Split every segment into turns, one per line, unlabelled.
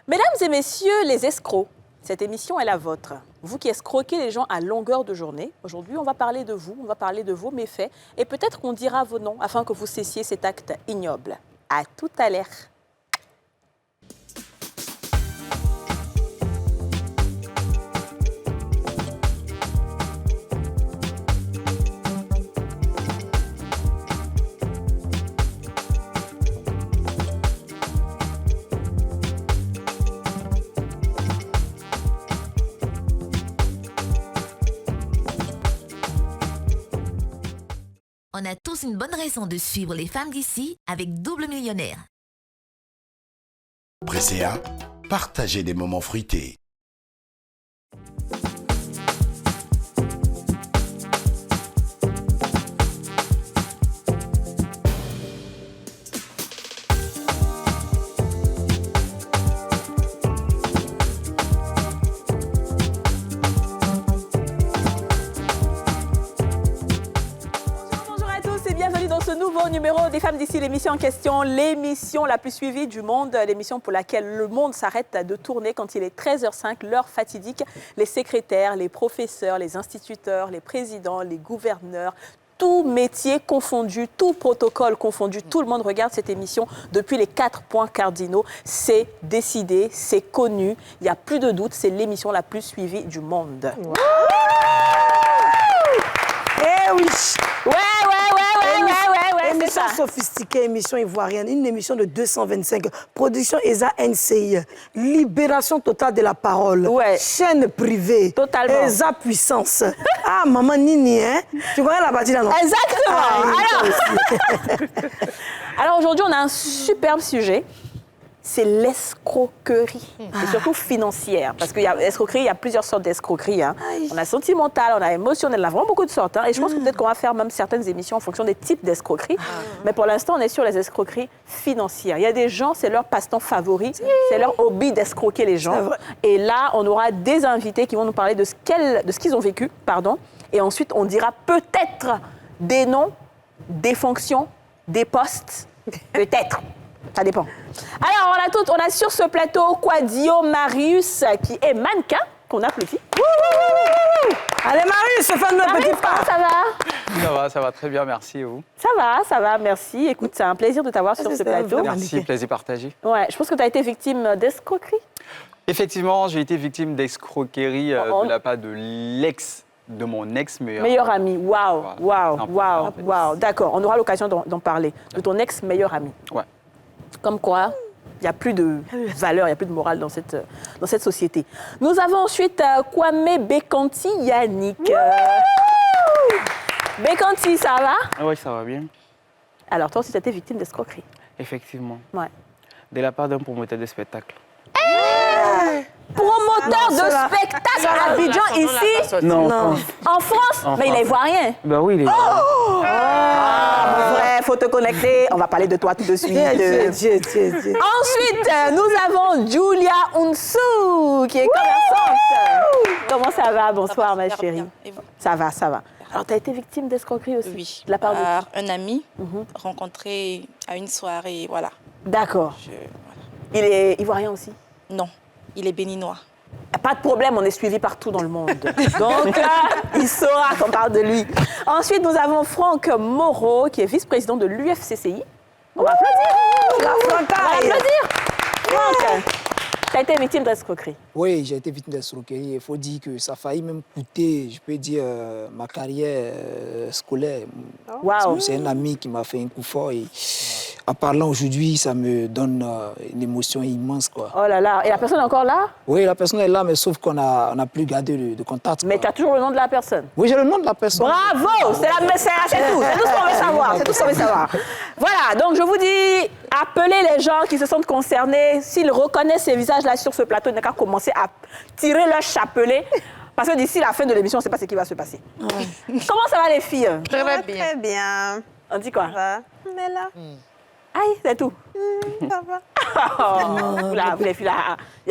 Mesdames et messieurs, les escrocs, cette émission est la vôtre. Vous qui escroquez les gens à longueur de journée, aujourd'hui, on va parler de vous, on va parler de vos méfaits et peut-être qu'on dira vos noms afin que vous cessiez cet acte ignoble. À tout à l'heure.
On a tous une bonne raison de suivre les femmes d'ici avec Double Millionnaire.
Presséa, partagez des moments fruités.
Numéro des femmes d'ici, l'émission en question, l'émission la plus suivie du monde, l'émission pour laquelle le monde s'arrête de tourner quand il est 13h05, l'heure fatidique. Les secrétaires, les professeurs, les instituteurs, les présidents, les gouverneurs, tout métier confondu, tout protocole confondu, tout le monde regarde cette émission depuis les 4 points cardinaux. C'est décidé, c'est connu, il n'y a plus de doute, c'est l'émission la plus suivie du monde. Wow.
Eh oui.
Émission
sophistiquée, émission ivoirienne, une émission de 225, production ESA NCI, libération totale de la parole, chaîne privée,
totalement.
ESA puissance. Ah, maman Nini, hein? Tu connais la partie là, non?
Exactement. Alors aujourd'hui, on a un superbe sujet. C'est l'escroquerie, et surtout financière. Parce qu'il y a l'escroquerie, il y a plusieurs sortes d'escroquerie. Hein. On a sentimentale, on a émotionnelle, on a vraiment beaucoup de sortes. Hein. Et je pense que peut-être qu'on va faire même certaines émissions en fonction des types d'escroquerie. Mais pour l'instant, on est sur les escroqueries financières. Il y a des gens, c'est leur passe-temps favori, c'est leur hobby d'escroquer les gens. Et là, on aura des invités qui vont nous parler de ce qu'ils ont vécu, et ensuite, on dira peut-être des noms, des fonctions, des postes, peut-être. Ça dépend. Alors, on a sur ce plateau Quadio Marius, qui est mannequin, qu'on applaudit.
Allez, Marius, fais notre petit pas.
Ça
va très bien, merci. Et vous?
Ça va, merci. Écoute, c'est un plaisir de t'avoir sur ce plateau.
Merci, plaisir partagé.
Ouais, je pense que tu as été victime d'escroquerie.
Effectivement, j'ai été victime d'escroquerie de la part de de mon ex-meilleur
ami. Waouh. D'accord, on aura l'occasion d'en parler. De ton ex-meilleur ami.
Ouais.
Comme quoi, il n'y a plus de valeur, il n'y a plus de morale dans cette société. Nous avons ensuite Kwame Bekanti Yannick. Bekanti, ça va?
Oui, ça va bien.
Alors, toi aussi, tu as été victime d'escroquerie.
Effectivement.
Ouais.
De la part d'un promoteur de spectacle.
Promoteur de spectacle à Abidjan, ici?
Non.
En France? Mais il est ivoirien.
Ben oui, il est ivoirien.
Vrai, faut te connecter. On va parler de toi tout de suite. Ensuite, nous avons Julia Unsou, qui est commerçante. Comment ça va? Bonsoir, ma chérie.
Et vous?
Ça va. Alors, tu as été victime d'escroquerie aussi?
Oui,
de la part
par un ami rencontré à une soirée, voilà.
D'accord. Il est ivoirien aussi?
Non, il est béninois.
Pas de problème, on est suivi partout dans le monde. Donc là, il saura qu'on parle de lui. Ensuite, nous avons Franck Moreau, qui est vice-président de l'UFCCI. On va applaudir. On va applaudir. Franck, tu as été victime d'escroquerie.
Oui, j'ai été victime d'escroquerie. Il faut dire que ça a failli même coûter, je peux dire, ma carrière scolaire.
Wow.
C'est un ami qui m'a fait un coup fort et en parlant aujourd'hui, ça me donne une émotion immense, quoi.
Oh là là, et la personne est encore là?
Oui, la personne est là, mais sauf qu'on n'a plus gardé de contact.
Mais tu as toujours le nom de la personne?
Oui, j'ai le nom de la personne.
Bravo! C'est tout ce qu'on veut savoir. C'est tout ce qu'on veut savoir. Voilà, donc je vous dis, appelez les gens qui se sentent concernés. S'ils reconnaissent ces visages-là sur ce plateau, ils n'ont qu'à commencer à tirer leur chapelet. Parce que d'ici la fin de l'émission, on ne sait pas ce qui va se passer. Comment ça va, les filles?
Très bien.
On dit quoi?
Ça va. On est là.
Aïe, c'est tout.
Ça va.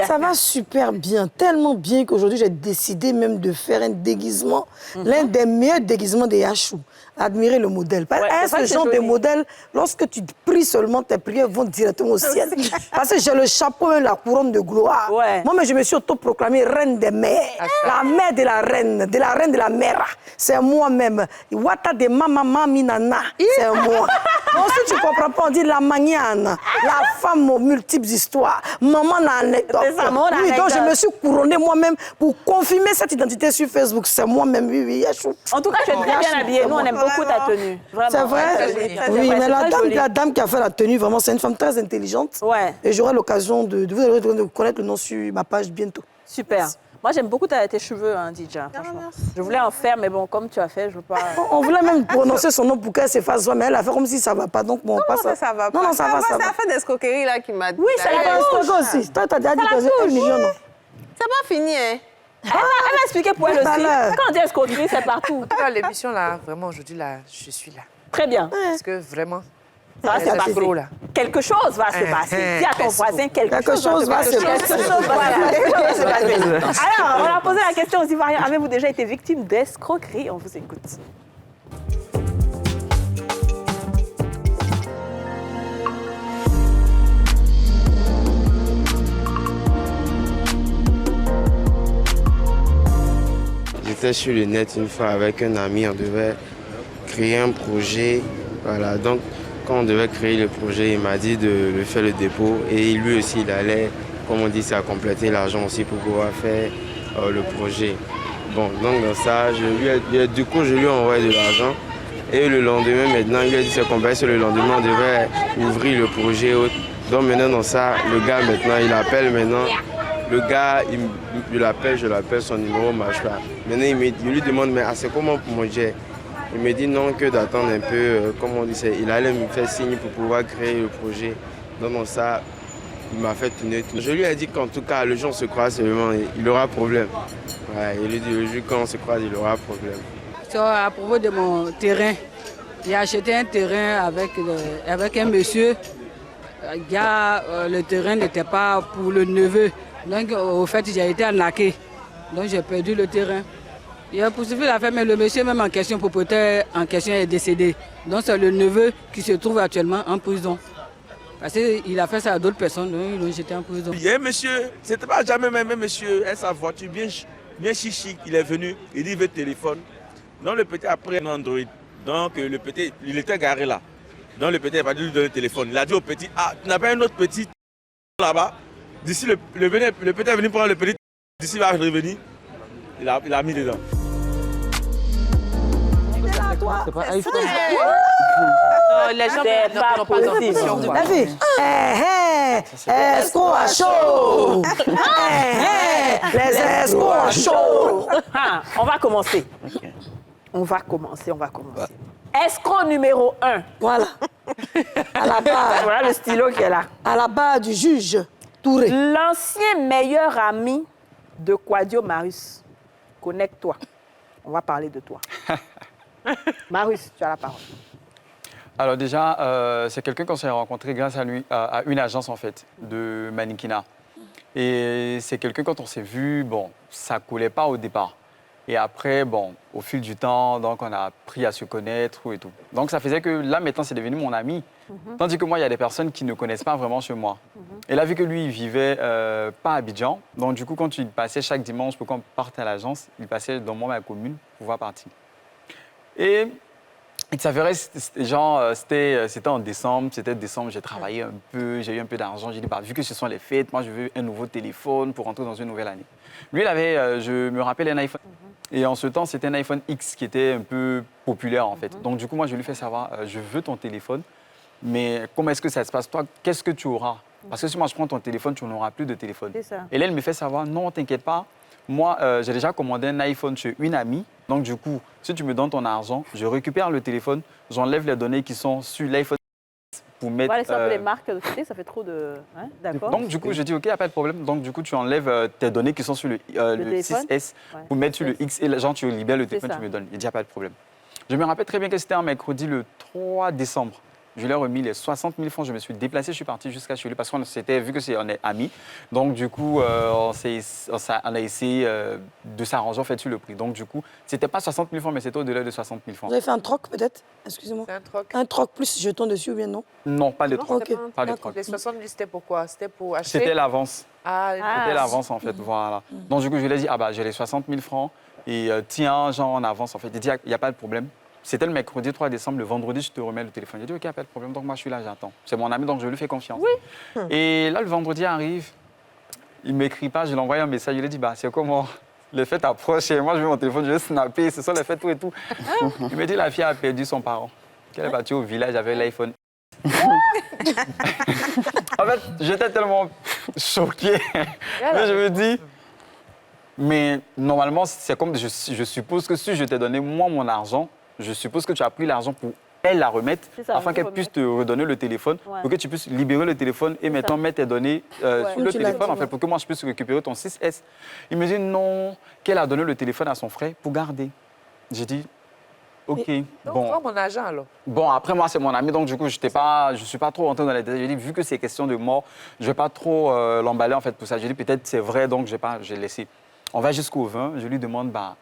Ça va super bien, tellement bien qu'aujourd'hui, j'ai décidé même de faire un déguisement, l'un des meilleurs déguisements des Yachou. Admirez le modèle. Ce genre de modèle, lorsque tu pries seulement, tes prières vont directement au ciel. Parce que j'ai le chapeau et la couronne de gloire. Moi, mais je me suis autoproclamée reine des mères. La mère de la reine de la mère. C'est moi-même. Wata de mama minana. C'est moi. Donc, si tu ne comprends pas, on dit la magnane, la femme aux multiples histoires. Maman n'a anecdote. Oui, donc je me suis couronnée moi-même pour confirmer cette identité sur Facebook. C'est moi-même, oui, Yachou.
En tout cas, je suis bien habillée. Nous, on aime beaucoup ta tenue.
C'est vrai? Oui, mais la dame qui a fait la tenue, vraiment, c'est une femme très intelligente. Ouais. Et j'aurai l'occasion de vous connaître le nom sur ma page bientôt.
Super. Moi, j'aime beaucoup tes cheveux, hein, Dija, franchement. Je voulais en faire, mais bon, comme tu as fait, je veux pas...
On voulait même prononcer son nom pour qu'elle s'efface, mais elle a fait comme si ça va pas, donc bon, pas ça.
Ça va pas.
Non, ça va.
C'est la fin d'escroquerie là qui m'a dit.
Oui, c'est la fin d'escroquerie aussi. Toi, t'as déjà dit que c'est 1 million, non?
C'est pas fini, hein.
Elle m'a expliqué pour elle aussi. Quand on dit escroquerie, c'est partout.
L'émission, là, vraiment, aujourd'hui, là, je suis là.
Très bien.
Parce que vraiment...
Ça va se passer. Quelque chose va se passer. Dis à ton voisin, quelque chose va se passer. Alors, on a posé la question aux Ivoiriens. Avez-vous déjà été victime d'escroquerie? On vous écoute.
J'étais sur le net une fois avec un ami, on devait créer un projet. Voilà, donc quand on devait créer le projet, il m'a dit de faire le dépôt et lui aussi, il allait, comme on dit, ça compléter l'argent aussi pour pouvoir faire le projet. Bon, donc dans ça, du coup, je lui ai envoyé de l'argent et le lendemain, maintenant, il a dit c'est complet, le lendemain, on devait ouvrir le projet. Donc maintenant, dans ça, le gars, maintenant, il appelle maintenant. Le gars, je l'appelle, son numéro ne marche pas. Maintenant, il lui demande, mais c'est comment pour mon jet? Il me dit non, que d'attendre un peu, comme on dit, il allait me faire signe pour pouvoir créer le projet. Donc dans ça, il m'a fait tourner. Je lui ai dit qu'en tout cas, le jour où on se croise seulement, il aura problème. Ouais, il lui dit le jour quand on se croise, il aura problème.
À propos de mon terrain, j'ai acheté un terrain avec un monsieur. Le terrain n'était pas pour le neveu. Donc, au fait, j'ai été arnaqué. Donc, j'ai perdu le terrain. Il a poursuivi l'affaire, mais le monsieur même en question, propriétaire en question, est décédé. Donc, c'est le neveu qui se trouve actuellement en prison. Parce qu'il a fait ça à d'autres personnes, donc ils l'ont jeté en prison.
Il y a un monsieur, c'était pas jamais même un monsieur, sa voiture bien chichi, il est venu, il dit il veut téléphone. Donc, le petit a pris un Android. Donc, le petit, il était garé là. Donc, le petit a dû lui donner le téléphone. Il a dit au petit, ah, tu n'as pas un autre petit là-bas? D'ici, le petit est venu prendre le petit. D'ici, il va revenir. Il a mis dedans.
C'est pas
les gens n'ont pas d'ambition.
Escrocs à chaud. Les escrocs à chaud.
On va commencer. On va commencer. Escroc numéro 1.
Voilà. À la barre.
Voilà le stylo qui est là.
À la barre du juge Touré.
L'ancien meilleur ami de Kwadio Marius. Connecte-toi. On va parler de toi. Marius, tu as la parole.
Alors déjà, c'est quelqu'un qu'on s'est rencontré grâce à lui, à une agence en fait, de mannequinat. Et c'est quelqu'un, quand on s'est vu, bon, ça coulait pas au départ. Et après, bon, au fil du temps, donc on a appris à se connaître et tout. Donc ça faisait que là, maintenant, c'est devenu mon ami. Tandis que moi, il y a des personnes qui ne connaissent pas vraiment chez moi. Et là, vu que lui, il vivait pas à Abidjan, donc du coup, quand il passait chaque dimanche pour qu'on parte à l'agence, il passait dans ma commune pour pouvoir partir. Et il s'avérait, c'était en décembre, j'ai travaillé un peu, j'ai eu un peu d'argent. J'ai dit, bah, vu que ce sont les fêtes, moi, je veux un nouveau téléphone pour rentrer dans une nouvelle année. Lui, il avait, je me rappelle, un iPhone. Et en ce temps, c'était un iPhone X qui était un peu populaire, en fait. Donc, du coup, moi, je lui fais savoir, je veux ton téléphone, mais comment est-ce que ça se passe? Toi, qu'est-ce que tu auras? Parce que si moi, je prends ton téléphone, tu n'auras plus de téléphone. Et là, elle me fait savoir, non, t'inquiète pas. Moi, j'ai déjà commandé un iPhone chez une amie. Donc, du coup, si tu me donnes ton argent, je récupère le téléphone, j'enlève les données qui sont sur l'iPhone pour mettre...
On va laisser un peu les marques de côté, ça fait trop de... Hein? D'accord.
Donc, du coup, je dis, OK, il n'y a pas de problème. Donc, du coup, tu enlèves tes données qui sont sur le 6S pour mettre sur le X et genre, tu libères le téléphone, tu me donnes. Il n'y a pas de problème. Je me rappelle très bien que c'était un mercredi le 3 décembre. Je lui ai remis les 60 000 francs. Je me suis déplacé, je suis parti jusqu'à chez lui parce qu'on s'était vu on est amis. Donc, du coup, on a essayé de s'arranger en fait sur le prix. Donc, du coup, c'était pas 60 000 francs, mais c'était au-delà de 60 000 francs.
Vous avez fait un troc peut-être? Excusez-moi.
C'est un troc.
Un troc plus jeton dessus ou bien non?
Non, pas de troc.
Ok.
Pas de troc.
Les 60 000, c'était pour quoi? C'était pour acheter?
C'était l'avance.
Ah,
C'était l'avance en fait, voilà. Donc, du coup, je lui ai dit, ah bah, j'ai les 60 000 francs et tiens, genre en avance en fait. Il dit, il n'y a pas de problème. C'était le mercredi 3 décembre, le vendredi, je te remets le téléphone. J'ai dit, OK, pas de problème, donc moi, je suis là, j'attends. C'est mon ami, donc je lui fais confiance. Oui. Et là, le vendredi arrive, il ne m'écrit pas, je lui envoie un message, je lui ai dit, bah, c'est comment les fêtes approchent et moi, je vais mon téléphone, je vais snapper, ce sont les fêtes, tout et tout. Il me dit, la fille a perdu son parent. Qu'elle est partie au village avec l'iPhone. En fait, j'étais tellement choqué. Mais je me dis, mais normalement, c'est comme, je suppose que si je t'ai donné, moi, mon argent, je suppose que tu as pris l'argent pour elle la remettre, afin qu'elle puisse te redonner le téléphone, pour que tu puisses libérer le téléphone et maintenant mettre tes données sur le téléphone, en fait, pour que moi je puisse récupérer ton 6S. Il me dit non, qu'elle a donné le téléphone à son frère pour garder. J'ai dit, OK,
donc,
bon.
mon agent alors.
Bon, après moi c'est mon ami, donc du coup je ne suis pas trop rentré dans les détails. J'ai dit, vu que c'est question de mort, je ne vais pas trop l'emballer en fait pour ça. J'ai dit, peut-être c'est vrai, donc j'ai laissé. On va jusqu'au 20, je lui demande, bah,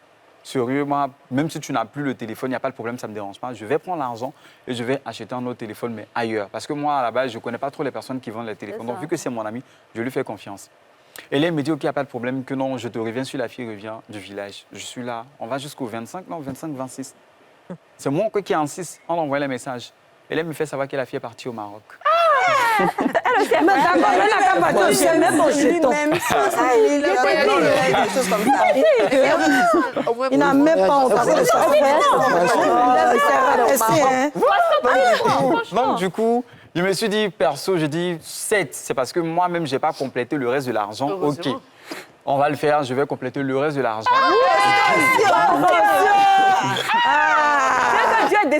sérieux, moi, même si tu n'as plus le téléphone, il n'y a pas de problème, ça ne me dérange pas. Je vais prendre l'argent et je vais acheter un autre téléphone, mais ailleurs. Parce que moi, à la base, je ne connais pas trop les personnes qui vendent les téléphones. Donc, vu que c'est mon ami, je lui fais confiance. Et là, il me dit, OK, il n'y a pas de problème, que non, je te reviens sur la fille revient du village. Je suis là. On va jusqu'au 25, non, 25, 26. C'est moi qui insiste. On envoie les messages. Et là, il me fait savoir que la fille est partie au Maroc.
Mais d'accord, elle n'a pas parti, c'est même mon jeton. Il n'a même pas entendu ça.
Donc, du coup, je me suis dit, perso, je dis 7. C'est parce que moi-même, je n'ai pas complété le reste de l'argent. OK, on va le faire, je vais compléter le reste de l'argent. Vu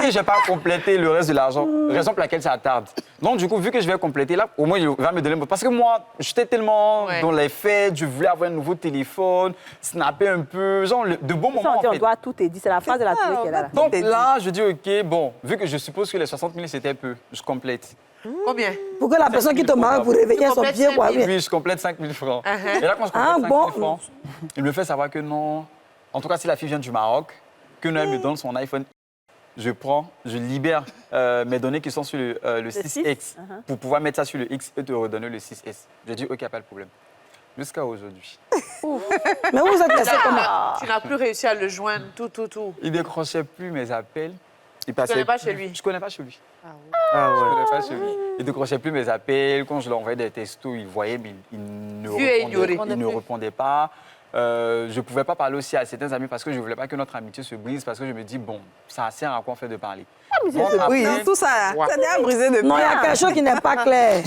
que je n'ai pas complété le reste de l'argent, raison pour laquelle ça tarde. Donc, du coup, vu que je vais compléter, là, au moins, il va me donner... Parce que moi, j'étais tellement dans les fêtes, je voulais avoir un nouveau téléphone, snapper un peu, genre, de bons moments, en fait.
On doit tout est dit, c'est la phrase de la télé qu'elle a là.
Donc là, je dis, OK, bon, vu que je suppose que les 60 000, c'était peu, je complète.
Combien?
Pour que la personne qui te marie pour réveiller son pied, quoi.
Oui, je complète 5 000 francs. Et là, quand je complète 5 000 francs, il me fait savoir que non... En tout cas, si la fille vient du Maroc, que elle me donne son iPhone, je prends, je libère mes données qui sont sur le 6X pour pouvoir mettre ça sur le X et te redonner le 6S. Je dis, OK, pas de problème. Jusqu'à aujourd'hui.
Mais vous êtes laissé comment?
Tu n'as plus réussi à le joindre, tout.
Il ne décrochait plus mes appels.
Tu ne connais pas chez lui?
Je ne connais pas chez lui.
Ah ouais.
Je connais pas chez lui. Il ne décrochait plus mes appels. Quand je lui envoyais des textos, il voyait, mais il ne répondait pas. Je ne pouvais pas parler aussi à certains amis parce que je ne voulais pas que notre amitié se brise, parce que je me dis, bon, ça sert à quoi en fait de parler.
Oui, tout ça, ça n'est à briser depuis.
Non, il y a quelque chose qui n'est pas clair.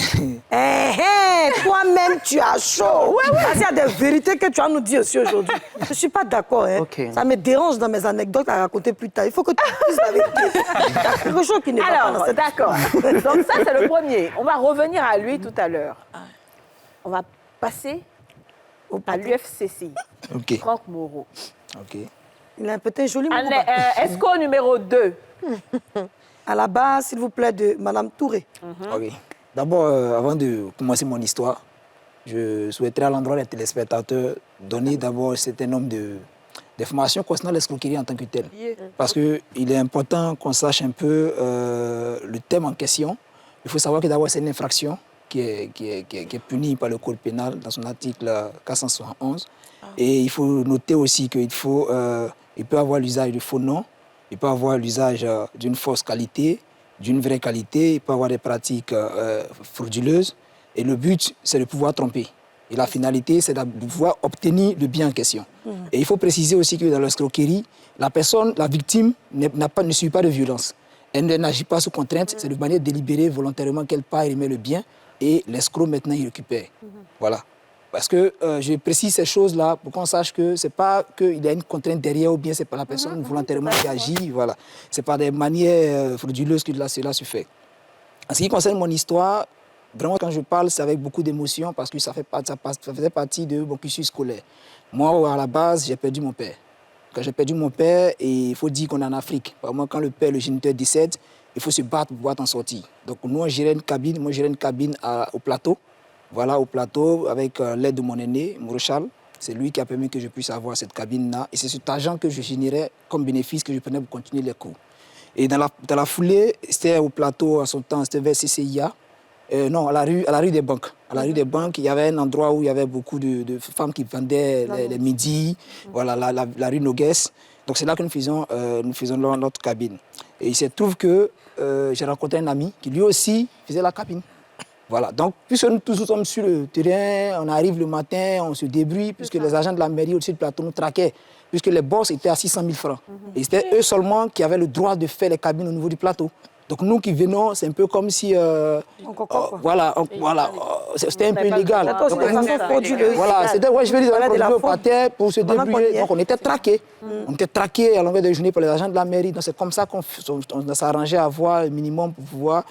Toi-même, tu as chaud. Parce qu'il y a des vérités que tu as nous dit aussi aujourd'hui. Je ne suis pas d'accord. Ça me dérange dans mes anecdotes à raconter plus tard. Il faut que tu dises la vérité. Il y a quelque chose qui n'est pas clair.
Alors, d'accord. Donc ça, c'est le premier. On va revenir à lui tout à l'heure. On va passer à l'UFCCI.
OK.
Franck Moreau.
OK.
Il a un petit joli mot.
Esco numéro 2.
À la base, s'il vous plaît, de Mme Touré.
OK. D'abord, avant de commencer mon histoire, je souhaiterais à l'endroit des téléspectateurs donner d'abord un certain nombre d'informations concernant l'escroquerie en tant que telle. Parce qu'il est important qu'on sache un peu le thème en question. Il faut savoir que d'abord, c'est une infraction qui est punie par le Code pénal dans son article 471. Et il faut noter aussi qu'il peut avoir l'usage de faux noms, il peut avoir l'usage d'une fausse qualité, d'une vraie qualité, il peut avoir des pratiques frauduleuses. Et le but, c'est de pouvoir tromper. Et la finalité, c'est de pouvoir obtenir le bien en question. Et il faut préciser aussi que dans l'escroquerie, la victime, ne subit pas de violence. Elle n'agit pas sous contrainte, c'est de manière délibérée, volontairement, qu'elle part et remet le bien. Et l'escroc, maintenant, il récupère. Voilà. Parce que je précise ces choses-là pour qu'on sache que ce n'est pas qu'il y a une contrainte derrière ou bien ce n'est pas la personne volontairement qui agit. Voilà. Ce n'est pas des manières frauduleuses que cela se fait. En ce qui concerne mon histoire, vraiment, quand je parle, c'est avec beaucoup d'émotion parce que ça faisait partie de mon cursus scolaire. Moi, à la base, j'ai perdu mon père. Quand j'ai perdu mon père, et il faut dire qu'on est en Afrique. Moi, quand le père, le géniteur décède, il faut se battre pour pouvoir t'en sortir. Donc nous, on gérait une cabine. Moi, je gérais une cabine au plateau. Voilà, au plateau, avec l'aide de mon aîné, Mouro Charles. C'est lui qui a permis que je puisse avoir cette cabine-là. Et c'est cet argent que je générais comme bénéfice que je prenais pour continuer les cours. Et dans la foulée, c'était au plateau, à son temps, c'était vers CCIA. Non, à la rue des Banques. À la rue des Banques, il y avait un endroit où il y avait beaucoup de femmes qui vendaient les midis, voilà, la rue Noguès. Donc c'est là que nous faisions notre cabine. Et il se trouve que j'ai rencontré un ami qui lui aussi faisait la cabine. Voilà, donc puisque nous tous sommes sur le terrain, on arrive le matin, on se débrouille, puisque les agents de la mairie au-dessus du plateau nous traquaient, puisque les boss étaient à 600 000 francs. Et c'était eux seulement qui avaient le droit de faire les cabines au niveau du plateau. Donc nous qui venons, c'est un peu comme si... voilà, c'était un peu illégal. Voilà, c'était, je vais dire, on par terre pour se débrouiller. Donc on était traqués. On était traqués à longueur de journée par les agents de la mairie. Donc c'est comme ça qu'on s'arrangeait à avoir le minimum pour pouvoir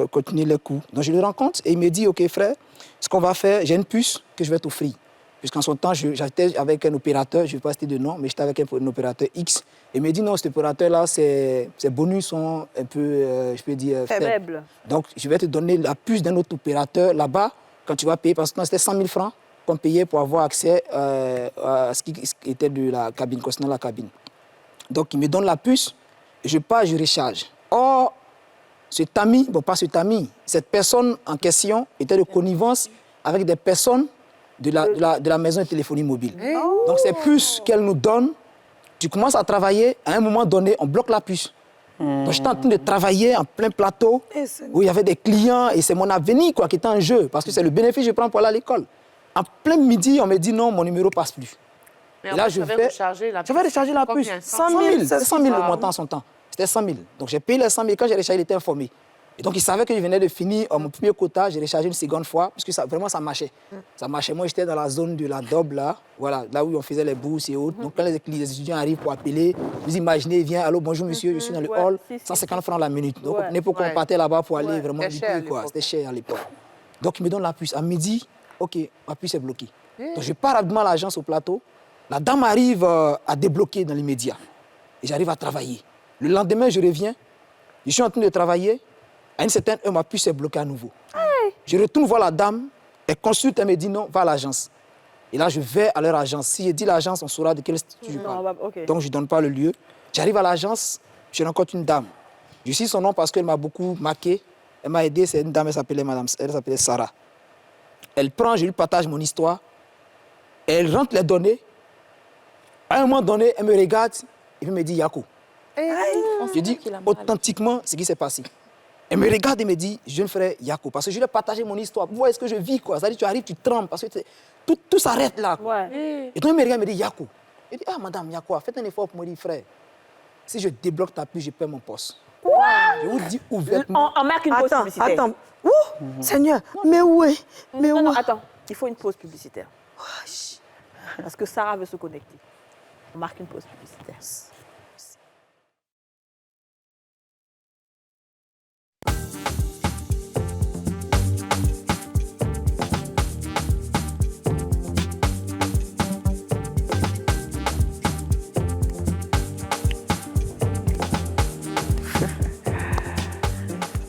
continuer les cours. Donc je le rencontre et il me dit, OK frère, ce qu'on va faire, j'ai une puce que je vais t'offrir. Puisqu'en son temps, j'étais avec un opérateur, je ne vais pas citer de nom, mais j'étais avec un opérateur X. Et il me dit non, cet opérateur-là, ses bonus sont un peu, je peux dire, faibles. Donc, je vais te donner la puce d'un autre opérateur là-bas, quand tu vas payer, parce que c'était 100 000 francs qu'on payait pour avoir accès à ce qui était de la cabine, concernant la cabine. Donc, il me donne la puce, je pars, je recharge. Or, cet ami, bon, pas cet ami, cette personne en question était de connivence avec des personnes de la maison de téléphonie mobile. Donc c'est puce qu'elle nous donne. Tu commences à travailler, à un moment donné, on bloque la puce. Donc j'étais en train de travailler en plein plateau, où il y avait des clients, et c'est mon avenir qui était en jeu, parce que c'est le bénéfice que je prends pour aller à l'école. En plein midi, on me dit non, mon numéro passe plus.
Mais et là, je vais recharger la puce.
Je vais recharger la puce. 100 000 le montant en son temps. C'était 100 000. Donc j'ai payé les 100 000. Quand j'ai rechargé, il était informé. Et donc, il savait que je venais de finir mon premier quota. J'ai rechargé une seconde fois, parce que vraiment, ça marchait. Ça marchait. Moi, j'étais dans la zone de la Doble, là, voilà, là où on faisait les bourses et autres. Donc, quand les étudiants arrivent pour appeler, vous imaginez, ils viennent, allô, bonjour monsieur, je suis dans le hall, 150 francs la minute. Donc, n'importe quoi, on partait là-bas pour aller vraiment du coup, quoi. C'était cher à l'époque. Donc, il me donne la puce. À midi, OK, ma puce est bloquée. Donc, je pars rapidement à l'agence au plateau. La dame arrive à débloquer dans l'immédiat. Et j'arrive à travailler. Le lendemain, je reviens. Je suis en train de travailler. À une certaine heure, ma puce est bloquée à nouveau. Je retourne voir la dame, elle consulte, elle me dit non, va à l'agence. Et là, je vais à leur agence. Si je dis l'agence, on saura de quel institut je parle. Donc, je ne donne pas le lieu. J'arrive à l'agence, je rencontre une dame. Je sais son nom parce qu'elle m'a beaucoup marqué. Elle m'a aidé, c'est une dame, elle s'appelait Sarah. Elle prend, je lui partage mon histoire. Elle rentre les données. À un moment donné, elle me regarde et puis me dit Yako. Je dis authentiquement ce qui s'est passé. Elle me regarde et me dit, jeune frère Yako, parce que je lui ai partagé mon histoire. Vous voyez ce que je vis, quoi. C'est-à-dire, tu arrives, tu trembles, parce que tout s'arrête là. Et donc, elle me regarde et me dit, Yako. Je dis, ah, madame Yako, faites un effort pour me dire, frère, si je débloque ta puce, je perds mon poste. Je vous dis ouvertement.
On marque une pause publicitaire.
Attends, Seigneur, mais où est
Non, attends, il faut une pause publicitaire. Parce que Sarah veut se connecter. On marque une pause publicitaire.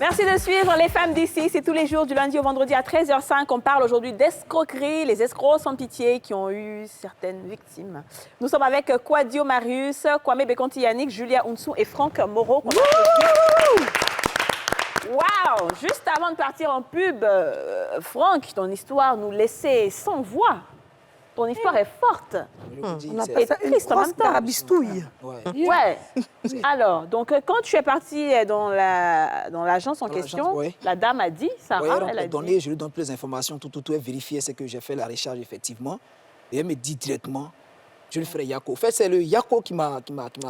Merci de suivre Les Femmes d'ici. C'est tous les jours du lundi au vendredi à 13h05. On parle aujourd'hui d'escroquerie, les escrocs sans pitié qui ont eu certaines victimes. Nous sommes avec Kwadio Marius, Kwame Bekonti Yannick, Julia Ounsou et Franck Moreau. Waouh! Juste avant de partir en pub, Franck, ton histoire nous laissait sans voix. Ton histoire est forte.
On appelle ça une grosse carabistouille.
Ouais. Alors, donc, quand tu es parti dans l'agence en question, la dame a dit, Sarah, elle a dit...
Je lui donne plus d'informations, tout est vérifié, c'est que j'ai fait la recharge effectivement. Et elle me dit directement, je le ferai Yako. En fait, c'est le Yako qui m'a marqué.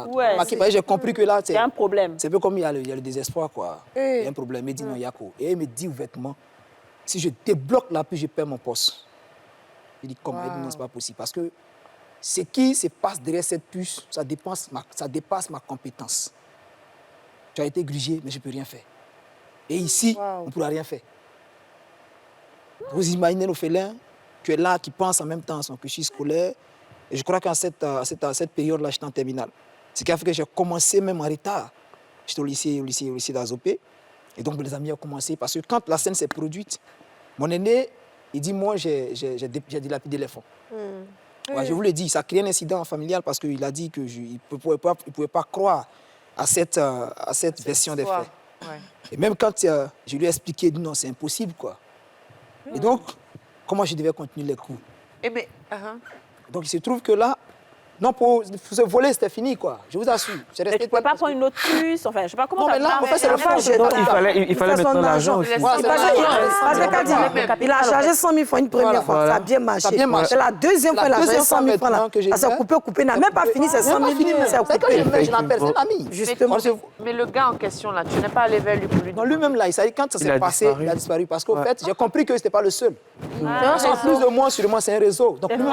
J'ai compris que là,
c'est un problème.
C'est un peu comme il y a le désespoir, quoi. Il y a un problème. Elle me dit non, Yako. Et elle me dit ouvertement, si je débloque la puce, je perds mon poste. Je dis comment? Elle dit non, c'est pas possible. Parce que ce qui se passe derrière cette puce, ça dépasse ma compétence. Tu as été grugé, mais je ne peux rien faire. Et ici, on ne pourra rien faire. Vous imaginez l'orphelin, tu es là, qui pense en même temps à son cursus scolaire, Et je crois qu'à cette période-là, j'étais en terminale. Ce qui a fait que j'ai commencé même en retard. J'étais au lycée d'Azopé. Et donc, les amis ont commencé. Parce que quand la scène s'est produite, mon aîné, il dit, moi, j'ai dilapidé les fonds. Ouais, je vous l'ai dit, ça a créé un incident familial parce qu'il a dit qu'il ne pouvait pas croire à cette version des faits.
Ouais.
Et même quand je lui ai expliqué, il dit non, c'est impossible, quoi. Et donc, comment je devais continuer les cours? Donc, il se trouve que là, non, pour ce volet, c'était fini, quoi. Je vous assure.
Mais tu ne pouvais pas prendre une autre puce, enfin, je ne sais pas comment ça
marche. Non, mais là, en fait, c'est le fond.
Il fallait maintenant l'argent aussi.
Il a chargé 100 000 francs une première fois, ça a bien marché. C'est la deuxième fois, il a chargé 100 000 francs. Ça s'est coupé, n'a même pas fini, c'est 100 000.
C'est que je l'appelle, c'est un ami.
Justement. Mais le gars en question, là, tu n'es pas allé vers lui pour lui.
Non, lui-même, là, quand ça s'est passé, il a disparu. Parce qu'au fait, j'ai compris que ce n'était pas le seul. En plus de moi, sur moi, c'est un réseau. Donc, lui,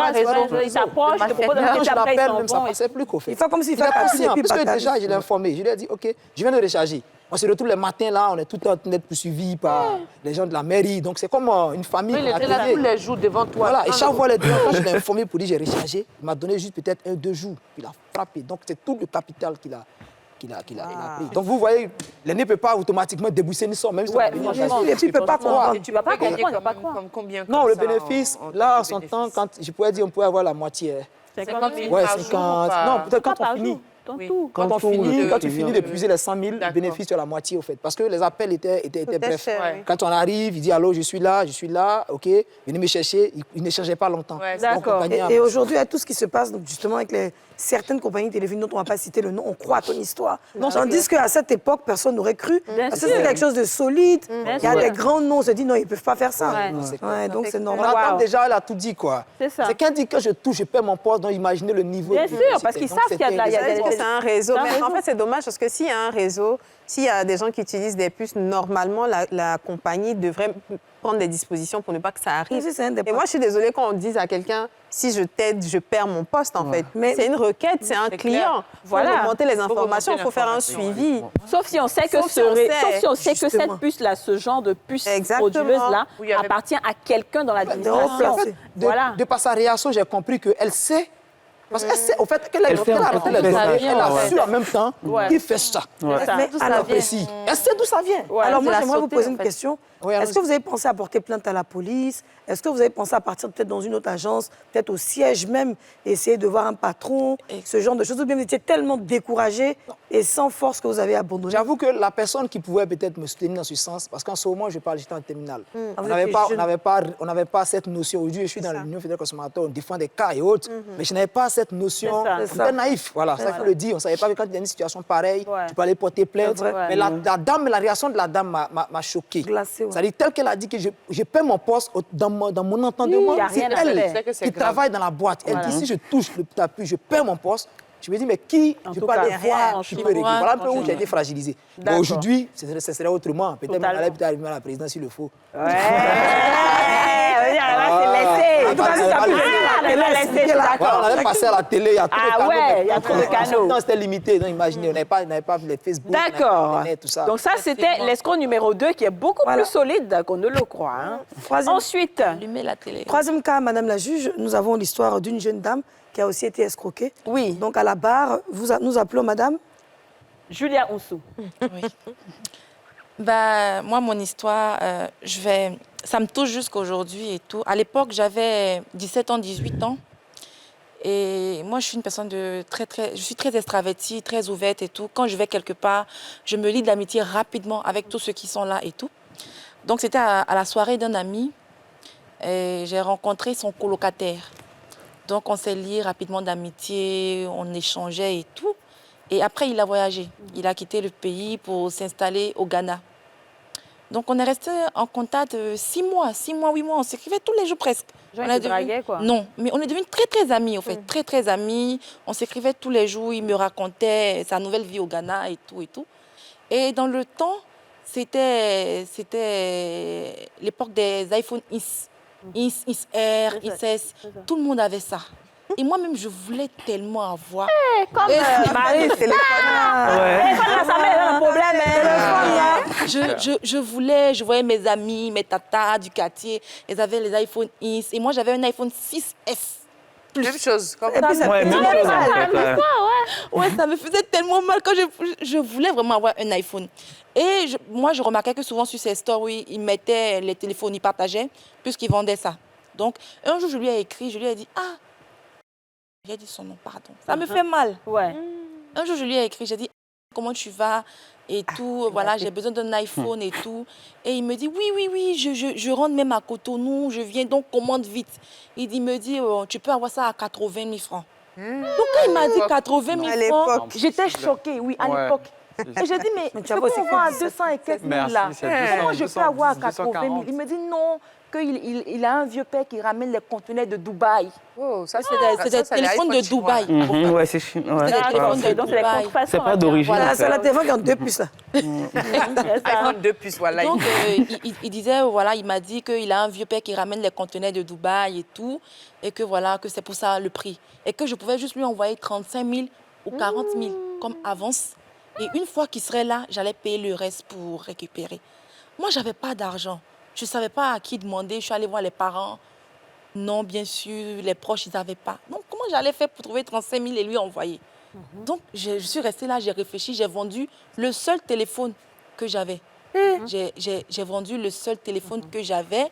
il s'approche, il te propose de
quand je l'appelle, même ça passait plus qu'au fait.
Il fait comme s'il
fait conscient, parce que déjà, je l'ai informé. Je lui ai dit, OK, je viens de recharger. On se retrouve les matins, là, on est tout le temps poursuivis par les gens de la mairie. Donc, c'est comme une famille.
Il était là tous les jours devant toi.
Voilà, et chaque fois, quand je l'ai informé pour dire j'ai rechargé, il m'a donné juste peut-être 1-2 jours. Puis il a frappé. Donc, c'est tout le capital qu'il a pris. Donc, vous voyez, l'aîné ne peut pas automatiquement débourser une somme, même si
il ne peut pas croire.
Tu ne vas pas comprendre.
Non, le bénéfice, là, en son temps, quand je pourrais dire, on pouvait avoir la moitié.
50 000
ouais,
par
50.
jour,
Non, peut-être quand on finit. Quand tu finis d'épuiser les 100 000, le bénéfice, tu as la moitié, au fait. Parce que les appels étaient brefs.
Ouais.
Quand on arrive, il dit, allô, je suis là, OK, venez me chercher. Il ne cherchait pas longtemps.
Ouais,
d'accord. Et aujourd'hui, à tout ce qui se passe, donc, justement, avec certaines compagnies téléphoniques dont on ne va pas citer le nom, on croit à ton histoire. Tandis qu'à cette époque, personne n'aurait cru. Parce que c'est quelque chose de solide. Il y a des grands noms, on se dit, non, ils ne peuvent pas faire ça. Donc c'est normal.
La dame, déjà, elle a tout dit, quoi. C'est qu'elle dit que je touche, je perds mon poste, donc imaginez le niveau.
Bien sûr, parce qu'ils savent qu'il y a de la...
C'est un réseau. Mais en fait, c'est dommage parce que s'il y a un réseau, s'il y a des gens qui utilisent des puces, normalement, la compagnie devrait prendre des dispositions pour ne pas que ça arrive. Et moi, je suis désolée quand on dise à quelqu'un, si je t'aide, je perds mon poste, en fait. Mais c'est une requête, c'est un client. Il faut remonter les informations, il faut faire un suivi.
Sauf si on sait que cette puce-là, ce genre de puce frauduleuse-là, appartient à quelqu'un dans l'administration.
De par sa réaction, j'ai compris qu'elle sait. Parce qu'elle sait, au fait, qu'elle a arrêté les droits, elle a su en même temps qu'il fait ça. Alors précis. Elle sait d'où ça vient.
Alors moi, j'aimerais vous poser une question. Est-ce que vous avez pensé à porter plainte à la police? Est-ce que vous avez pensé à partir peut-être dans une autre agence, peut-être au siège même, essayer de voir un patron, ce genre de choses? Ou bien vous étiez tellement découragé et sans force que vous avez abandonné?
J'avoue que la personne qui pouvait peut-être me soutenir dans ce sens, parce qu'en ce moment, j'étais en terminale. On n'avait pas cette notion. Aujourd'hui, je suis dans l'Union fédérale consommateur, on défend des cas et autres, mais je n'avais pas cette notion. C'était naïf, voilà, ça faut le dire. On ne savait pas que quand il y a une situation pareille, tu peux aller porter plainte. Mais la réaction de la dame m'a choqué. C'est-à-dire, tel qu'elle a dit que je perds mon poste dans mon entendement, c'est elle qui travaille dans la boîte. Elle dit, si je touche le tapis, je perds mon poste. Je me dis, mais qui je peux aller voir qui peut régler? Voilà un peu où j'ai été fragilisé. Aujourd'hui, ce serait autrement. Peut-être qu'on allait arriver à la présidence s'il le faut.
Ouais. En tout cas,
on allait passer à la télé, il y a trop de canaux.
Il y a trop de canaux.
C'était limité, donc imaginez, on n'avait pas les Facebook,
d'accord.
tout ça.
Donc ça, c'était l'escroc numéro 2 qui est beaucoup plus solide qu'on ne le croit. Ensuite,
troisième cas, Madame la juge, nous avons l'histoire d'une jeune dame qui a aussi été escroquée.
Oui.
Donc à la barre, nous appelons Madame
Julia Onsou.
Oui. Moi, mon histoire, ça me touche jusqu'aujourd'hui et tout. À l'époque, j'avais 17 ans, 18 ans. Et moi, je suis une personne je suis très extravertie, très ouverte et tout. Quand je vais quelque part, je me lie d'amitié rapidement avec tous ceux qui sont là et tout. Donc, c'était à la soirée d'un ami. Et j'ai rencontré son colocataire. Donc, on s'est liés rapidement d'amitié, on échangeait et tout. Et après, il a voyagé. Il a quitté le pays pour s'installer au Ghana. Donc, on est resté en contact 6 mois, 8 mois. On s'écrivait tous les jours presque.
Quoi.
Non, mais on est devenus très, très amis, en fait. Très, très amis. On s'écrivait tous les jours. Il me racontait sa nouvelle vie au Ghana et tout et tout. Et dans le temps, c'était l'époque des iPhone X. XR, XS. Tout le monde avait ça. Et moi-même, je voulais tellement avoir.
Comme Marie, c'est
je voyais mes amis, mes tatas du quartier, ils avaient les iPhone X. Et moi, j'avais un iPhone 6S.
Même chose. Comme
Et puis, ça
Ouais,
fait
même
mal.
chose, en fait, ouais.
Ouais, ça me faisait tellement mal quand je voulais vraiment avoir un iPhone. Et moi, je remarquais que souvent sur ses stories, il mettait les téléphones, il partageait, puisqu'il vendait ça. Donc, un jour, je lui ai écrit, je lui ai dit, ah, j'ai dit son nom, pardon. Ça me fait mal.
Ouais.
Un jour, je lui ai écrit, j'ai dit, comment tu vas et tout, voilà, j'ai besoin d'un iPhone et tout. Et il me dit, oui, je rentre même à Cotonou, je viens, donc commande vite. Il me dit, oh, tu peux avoir ça à 80 000 francs. Donc, quand il m'a dit 80 000 francs, j'étais choquée, oui, à l'époque. Et j'ai dit, mais c'est qu'on vend à 200 et quelques mille là. Comment je peux avoir à 80 000? Il me dit, non, qu'il a un vieux père qui ramène les conteneurs de Dubaï.
Oh, ça,
c'est des téléphones de Dubaï.
Ouais, c'est chinois.
C'est des téléphones de Dubaï.
C'est pas d'origine.
Voilà, c'est la téléphone qui a 2 puces, là.
iPhone 2 puces, voilà.
Donc, il disait, voilà, il m'a dit qu'il a un vieux père qui ramène les conteneurs de Dubaï et tout, et que voilà, que c'est pour ça le prix. Et que je pouvais juste lui envoyer 35 000 ou 40 000 comme avance. Et une fois qu'il serait là, j'allais payer le reste pour récupérer. Moi, je n'avais pas d'argent. Je ne savais pas à qui demander. Je suis allée voir les parents. Non, bien sûr, les proches, ils n'avaient pas. Donc, comment j'allais faire pour trouver 35 000 et lui envoyer? Donc, je suis restée là, j'ai réfléchi, j'ai vendu le seul téléphone que j'avais. J'ai vendu le seul téléphone que j'avais.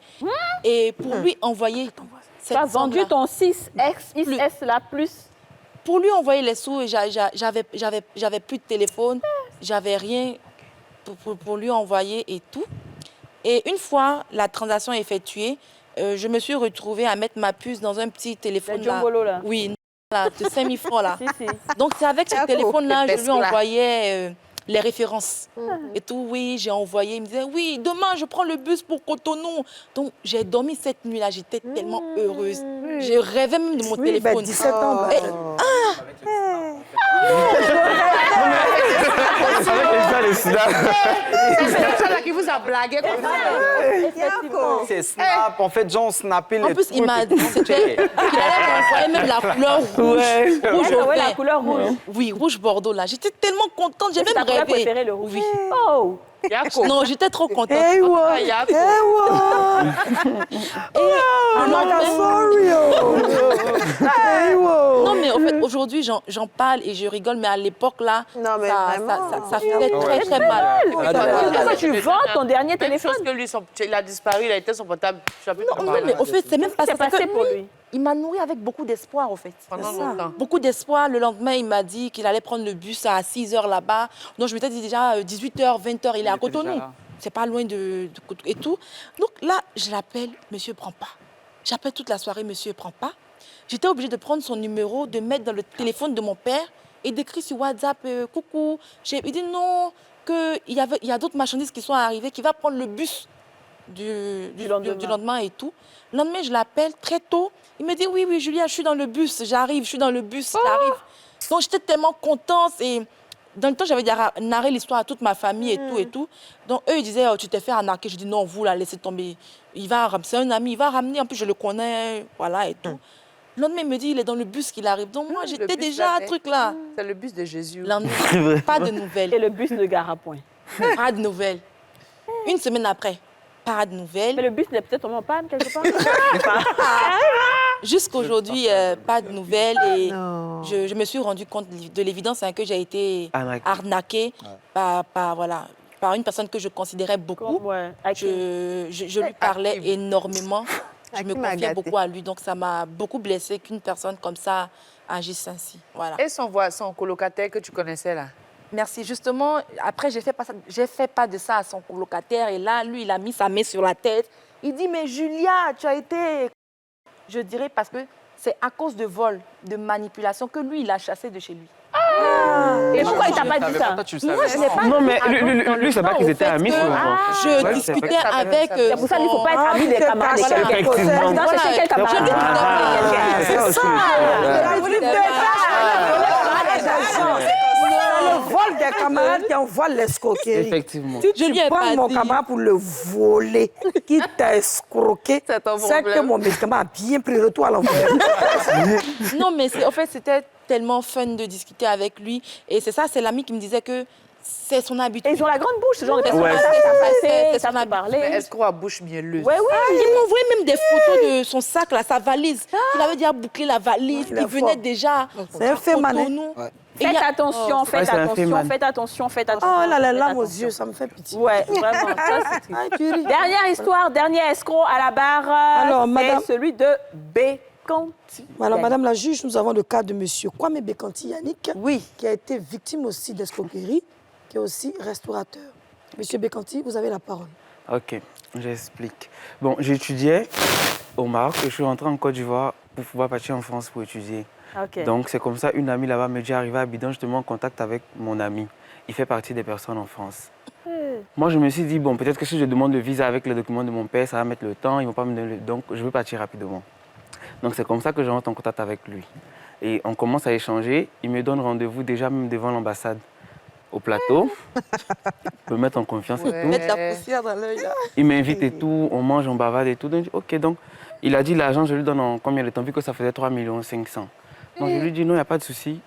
Et pour lui envoyer...
Tu as vendu ton 6X, XS là, plus...
Pour lui envoyer les sous, j'avais plus de téléphone, j'avais rien pour lui envoyer et tout. Et une fois la transaction effectuée, je me suis retrouvée à mettre ma puce dans un petit téléphone là.
Là.
Oui, là, de 5 000 francs là.
Si.
Donc c'est avec ce téléphone-là que je lui envoyais les références. Et tout, oui, j'ai envoyé. Il me disait, oui, demain je prends le bus pour Cotonou. Donc j'ai dormi cette nuit-là, j'étais tellement heureuse. Je rêvais même de mon téléphone.
Ben, 17 ans.
Avec les sida.
C'est ça là qui vous a blagué comme ça.
C'est Snap, en fait, genre, on snappait les
En plus, il m'a dit qu'il allait m'envoyer même la couleur rouge. Rouge au
Ouais, la
vert.
couleur rouge.
Oui, rouge bordeaux là. J'étais tellement contente, j'ai même
Ta couleur
rêvé.
préférée, le rouge.
Oui.
Oh!
Non, j'étais trop contente.
Hey, what?
Et non, mais en fait, aujourd'hui, j'en parle et je rigole, mais à l'époque, là, ça faisait très, très mal.
Pourquoi tu vends ton dernier téléphone?
Chose que lui, il a disparu, il a été son portable.
Non, mais au fait, c'est même pas ça.
passé pour lui.
Il m'a nourri avec beaucoup d'espoir, au fait.
Pendant longtemps.
Beaucoup d'espoir. Le lendemain, il m'a dit qu'il allait prendre le bus à 6 h là-bas. Donc, je m'étais dit déjà 18 h, 20 h, il est à Cotonou. C'est pas loin de Cotonou et tout. Donc là, je l'appelle, monsieur prend pas. J'appelle toute la soirée, monsieur prend pas. J'étais obligée de prendre son numéro, de mettre dans le téléphone de mon père et d'écrire sur WhatsApp, coucou. Il dit non, qu'il y a d'autres marchandises qui sont arrivées, qui va prendre le bus du lendemain et tout. Le lendemain, je l'appelle très tôt. Il me dit, oui, Julia, je suis dans le bus, j'arrive, je suis dans le bus, j'arrive. Donc, j'étais tellement contente. Et dans le temps, j'avais narré l'histoire à toute ma famille et tout. Donc, eux, ils disaient, oh, tu t'es fait arnaquer. Je dis, non, vous, là, laissez tomber. C'est un ami, il va ramener. En plus, je le connais, voilà, et tout. Le lendemain, il me dit, il est dans le bus qu'il arrive. Donc, moi, j'étais déjà un truc là.
C'est le bus de Jésus.
Pas de nouvelles.
Et le bus de Garapoint.
Pas de nouvelles. Une semaine après, pas de nouvelles.
Mais le bus est peut-être tombé en panne quelque part.
Jusqu'aujourd'hui, pas de nouvelles. Et je me suis rendu compte de l'évidence que j'ai été arnaquée par une personne que je considérais beaucoup. Je lui parlais énormément. Je me confiais beaucoup à lui. Donc, ça m'a beaucoup blessée qu'une personne comme ça agisse ainsi. Voilà.
Et son colocataire que tu connaissais là?
Merci. Justement, après, j'ai fait pas de ça à son colocataire. Et là, lui, il a mis sa main sur la tête. Il dit, mais Julia, tu as été... Je dirais parce que c'est à cause de vol, de manipulation que lui, il a chassé de chez lui.
Et pourquoi il t'a pas dit ça?
Moi, je n'ai pas
Non, mais lui, c'est pas qu'ils étaient amis.
Je discutais avec...
C'est pour ça qu'il ne faut pas être ami des camarades.
C'est ça. Le vol des camarades qui envoient l'escroquerie.
Effectivement.
Si tu prends mon camarade pour le voler, qui t'a escroqué, c'est que mon médicament a bien pris le retour à l'envers.
Non, mais en fait, c'était tellement fun de discuter avec lui. Et c'est ça, c'est l'ami qui me disait que C'est son habitude.
Et ils ont la grande bouche, ce genre de personnes.
Ouais.
C'est son habitude.
parler.
Escroc à bouche mielleuse.
Ouais, oui.
Il m'envoyait même des photos de son sac, là, sa valise. Il avait déjà bouclé la valise, il venait déjà.
C'est un fait mané.
Faites attention, faites attention.
Oh là là, larmes aux yeux, ça me fait pitié.
Ouais, vraiment. Dernière histoire, dernier escroc à la barre.
Alors, madame...
C'est celui de Bécanti.
Alors, madame la juge, nous avons le cas de monsieur Kwame Bécanti Yannick, qui a été victime aussi d'escroquerie, qui est aussi restaurateur. Monsieur Bécanti, vous avez la parole.
Ok, j'explique. Bon, j'étudiais au Maroc et je suis rentré en Côte d'Ivoire pour pouvoir partir en France pour étudier.
Okay.
Donc, c'est comme ça, une amie là-bas me dit, arrivé à Abidjan, je te mets en contact avec mon ami. Il fait partie des personnes en France. Moi, je me suis dit, bon, peut-être que si je demande le visa avec les documents de mon père, ça va mettre le temps, ils ne vont pas me donner le... Donc, je veux partir rapidement. Donc, c'est comme ça que je rentre en contact avec lui. Et on commence à échanger. Il me donne rendez-vous déjà même devant l'ambassade, au plateau. Je me mettre en confiance et tout.
Mettre la poussière dans l'œil, là.
Il m'invite et tout, on mange, on bavarde et tout. Donc, ok, donc, il a dit l'argent, je lui donne en combien de temps, vu que ça faisait 3 500 000. Donc, je lui dis, non, il n'y a pas de souci.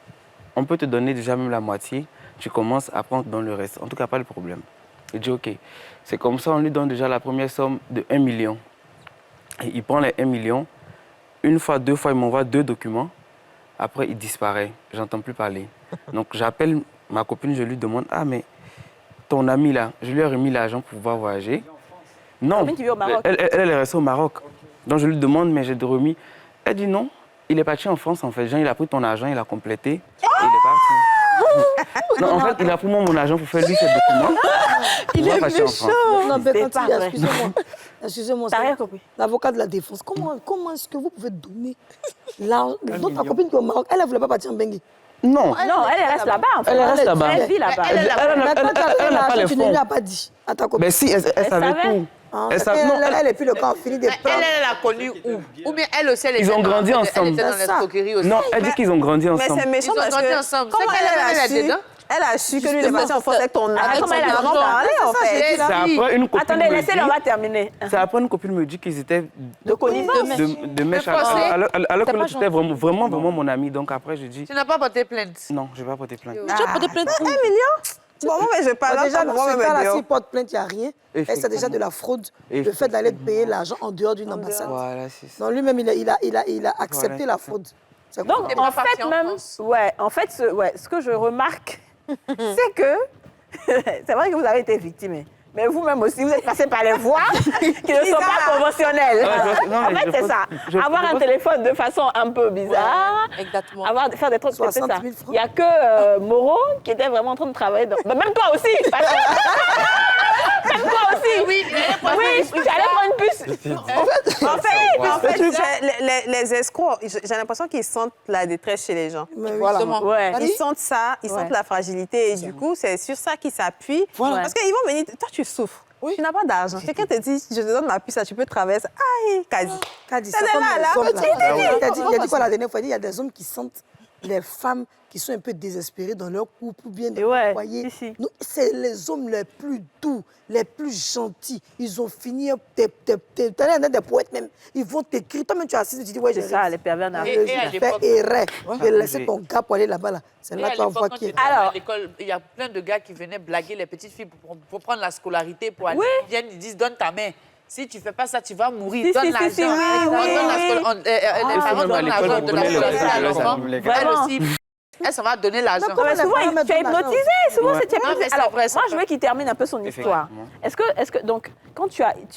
On peut te donner déjà même la moitié. Tu commences à prendre dans le reste. En tout cas, pas de problème. Il dit, ok. C'est comme ça, on lui donne déjà la première somme de 1 million. Et il prend les 1 million. Une fois, deux fois, il m'envoie 2 documents. Après, il disparaît. J'entends plus parler. Donc, j'appelle ma copine, je lui demande, ah, mais ton ami là, je lui ai remis l'argent pour pouvoir voyager. Non, elle est restée au Maroc. Donc, je lui demande, mais j'ai remis. Elle dit non. Il est parti en France, en fait. Jean, il a pris ton argent, il a complété et il est parti. Non, en fait, il a pris mon argent pour faire lui ses documents.
Il est méchant. Non,
Bécanti,
excusez-moi. Excusez-moi.
T'as rien compris.
L'avocat de la défense, comment est-ce que vous pouvez donner l'argent? Notre copine qui est au Maroc, elle ne voulait pas partir en Bengue.
Non.
Non, elle reste là-bas. En fait.
Elle reste là-bas.
Elle vit là-bas.
Elle n'a pas les
Tu
fonds.
ne lui as pas dit à ta copine.
Mais si, elle savait tout.
Elle est plus le camp fini des plans.
Elle a connu où? Ou bien elle aussi, elle était
Ils ont grandi ensemble.
Elle était dans l'escroquerie aussi.
Non, elle dit qu'ils ont grandi ensemble.
Mais c'est méchant
Ils ont
parce
grandi
que
ensemble.
comment elle a su? Elle a su que lui, il est parti en France avec ton argent. Comment elle a vraiment parlé, en fait?
C'est après une copine.
Attendez, laissez-le, on va terminer.
C'est après une copine me dit qu'ils étaient
de connivence.
De mèche. Alors que l'autre était vraiment mon ami. Donc après, je dis.
Tu n'as pas porté plainte?
Non, je ne vais pas porter plainte.
Tu as porté plainte où?
1 million? Bon, mais je parle
déjà, dans ce cas-là, s'il porte plainte, il n'y a rien. Et c'est
Effectivement.
déjà de la fraude, le fait d'aller payer l'argent en dehors d'une ambassade.
Voilà, c'est ça.
Donc lui-même, il a accepté
Voilà,
la fraude. C'est
Donc,
quoi?
en fait, même, ce que je remarque, c'est que, c'est vrai que vous avez été victime, mais vous-même aussi, vous êtes passé par les voies qui ne sont pas conventionnelles. En fait, c'est ça. Avoir un téléphone de façon un peu bizarre,
exactement.
Faire des trucs, c'est ça.
60 000 francs.
Il n'y a que Moreau qui était vraiment en train de travailler. Même toi aussi, parce que... Même toi aussi. Oui, j'allais prendre une puce. En fait,
les escrocs, j'ai l'impression qu'ils sentent la détresse chez les gens.
Voilà.
Ouais.
Ils sentent ça, ils sentent la fragilité et du coup, c'est sur ça qu'ils s'appuient.
Voilà.
Parce qu'ils vont venir, toi tu souffres, tu n'as pas d'argent. Quelqu'un te dit, je te donne ma puce, là, tu peux traverser. Aïe, Kadi.
C'est comme les hommes, là. Il a dit quoi la dernière fois? Il y a des hommes qui sentent les femmes qui sont un peu désespérées dans leur couple ou bien dans leur foyer. C'est les hommes les plus doux, les plus gentils. Ils ont fini, des poètes même. Ils vont t'écrire. Toi-même, tu as assis, tu dis, ouais,
c'est ça, les pervers
narcissiques. Je fais erreur. Je vais laisser ton gars pour aller là-bas. Là. C'est là que tu vas voir qui est.
Alors, à l'école, il y a plein de gars qui venaient blaguer les petites filles pour prendre la scolarité, pour aller. Ils viennent, ils disent, donne ta main. Si tu ne fais pas ça, tu vas mourir. Donne l'argent. Les parents donnent l'argent de la scolarité à l'enfant. Elle aussi, elle, ça va donner l'argent.
Souvent, tu es hypnotisé. Souvent, c'est hypnotisé. Alors,
moi,
je veux qu'il termine un peu son histoire. Est-ce que, donc, quand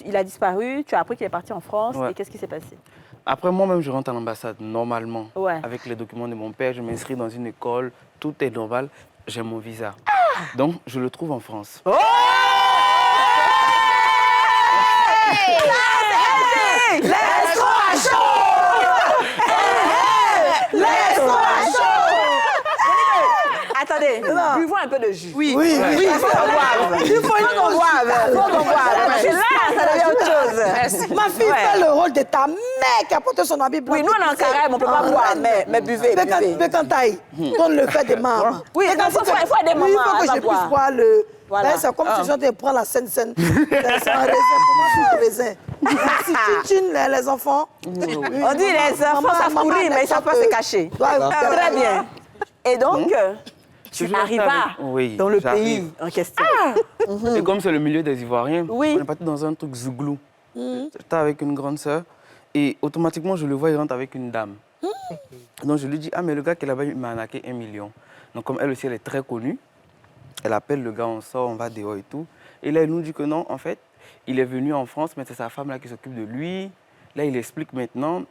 il a disparu, tu as appris qu'il est parti en France, et qu'est-ce qui s'est passé?
Après, moi-même, je rentre à l'ambassade, normalement.
Ouais.
Avec les documents de mon père, je m'inscris dans une école, tout est normal, j'ai mon visa. Donc, je le trouve en France.
Oh! L'escroc à chaud! L'escroc à chaud! Attendez, buvons un peu de jus.
Oui.
Il faut qu'on boive. Parce que là, ça devient autre chose.
Ma fille fait le rôle de ta mère qui a porté son habit blanc.
Oui, nous, on est en carême, on ne peut pas boire, mais buvez.
Bécantaï, donne le fait des mamans.
Oui, il faut des mamans.
Il faut que je puisse boire le...
Voilà.
C'est comme si je prends la scène. C'est un raisin. Si les enfants...
On dit les enfants, ça pourrit, mais ils ne savent pas se cacher. Très bien. Et donc, tu arrivas dans le pays en question.
Et comme c'est le milieu des Ivoiriens,
on
est parti dans un truc zouglou. J'étais avec une grande sœur et automatiquement, je le vois, il rentre avec une dame. Donc je lui dis, ah mais le gars qui est là-bas, il m'a arnaqué 1 million. Donc comme elle aussi, elle est très connue, elle appelle le gars, on sort, on va dehors et tout. Et là, elle nous dit que non, en fait, il est venu en France, mais c'est sa femme là qui s'occupe de lui. Là, il explique maintenant.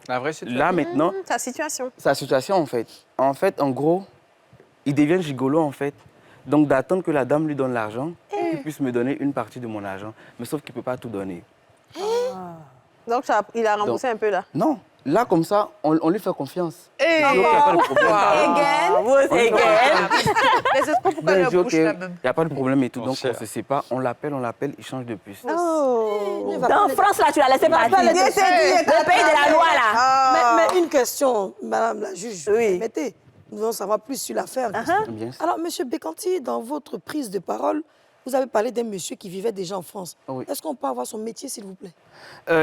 La vraie situation.
Là, maintenant.
Sa situation.
Sa situation, en fait. En gros, il devient gigolo, en fait. Donc, d'attendre que la dame lui donne l'argent, qu'il puisse me donner une partie de mon argent. Mais sauf qu'il ne peut pas tout donner.
Donc, il a remboursé un peu là?
Non. Là, comme ça, on lui fait confiance.
Et
il n'y a pas de problème.
Les espoirs, pourquoi leur bouche la même?
Il n'y a pas de problème et tout. Donc, on se sépare, on l'appelle, il change de puce.
Dans France, là, tu l'as laissé partir. Le pays de la loi, là.
Mais une question, madame la juge. Permettez, nous allons savoir plus sur l'affaire. Alors, monsieur Bekanti, dans votre prise de parole, vous avez parlé d'un monsieur qui vivait déjà en France. Est-ce qu'on peut avoir son métier, s'il vous plaît?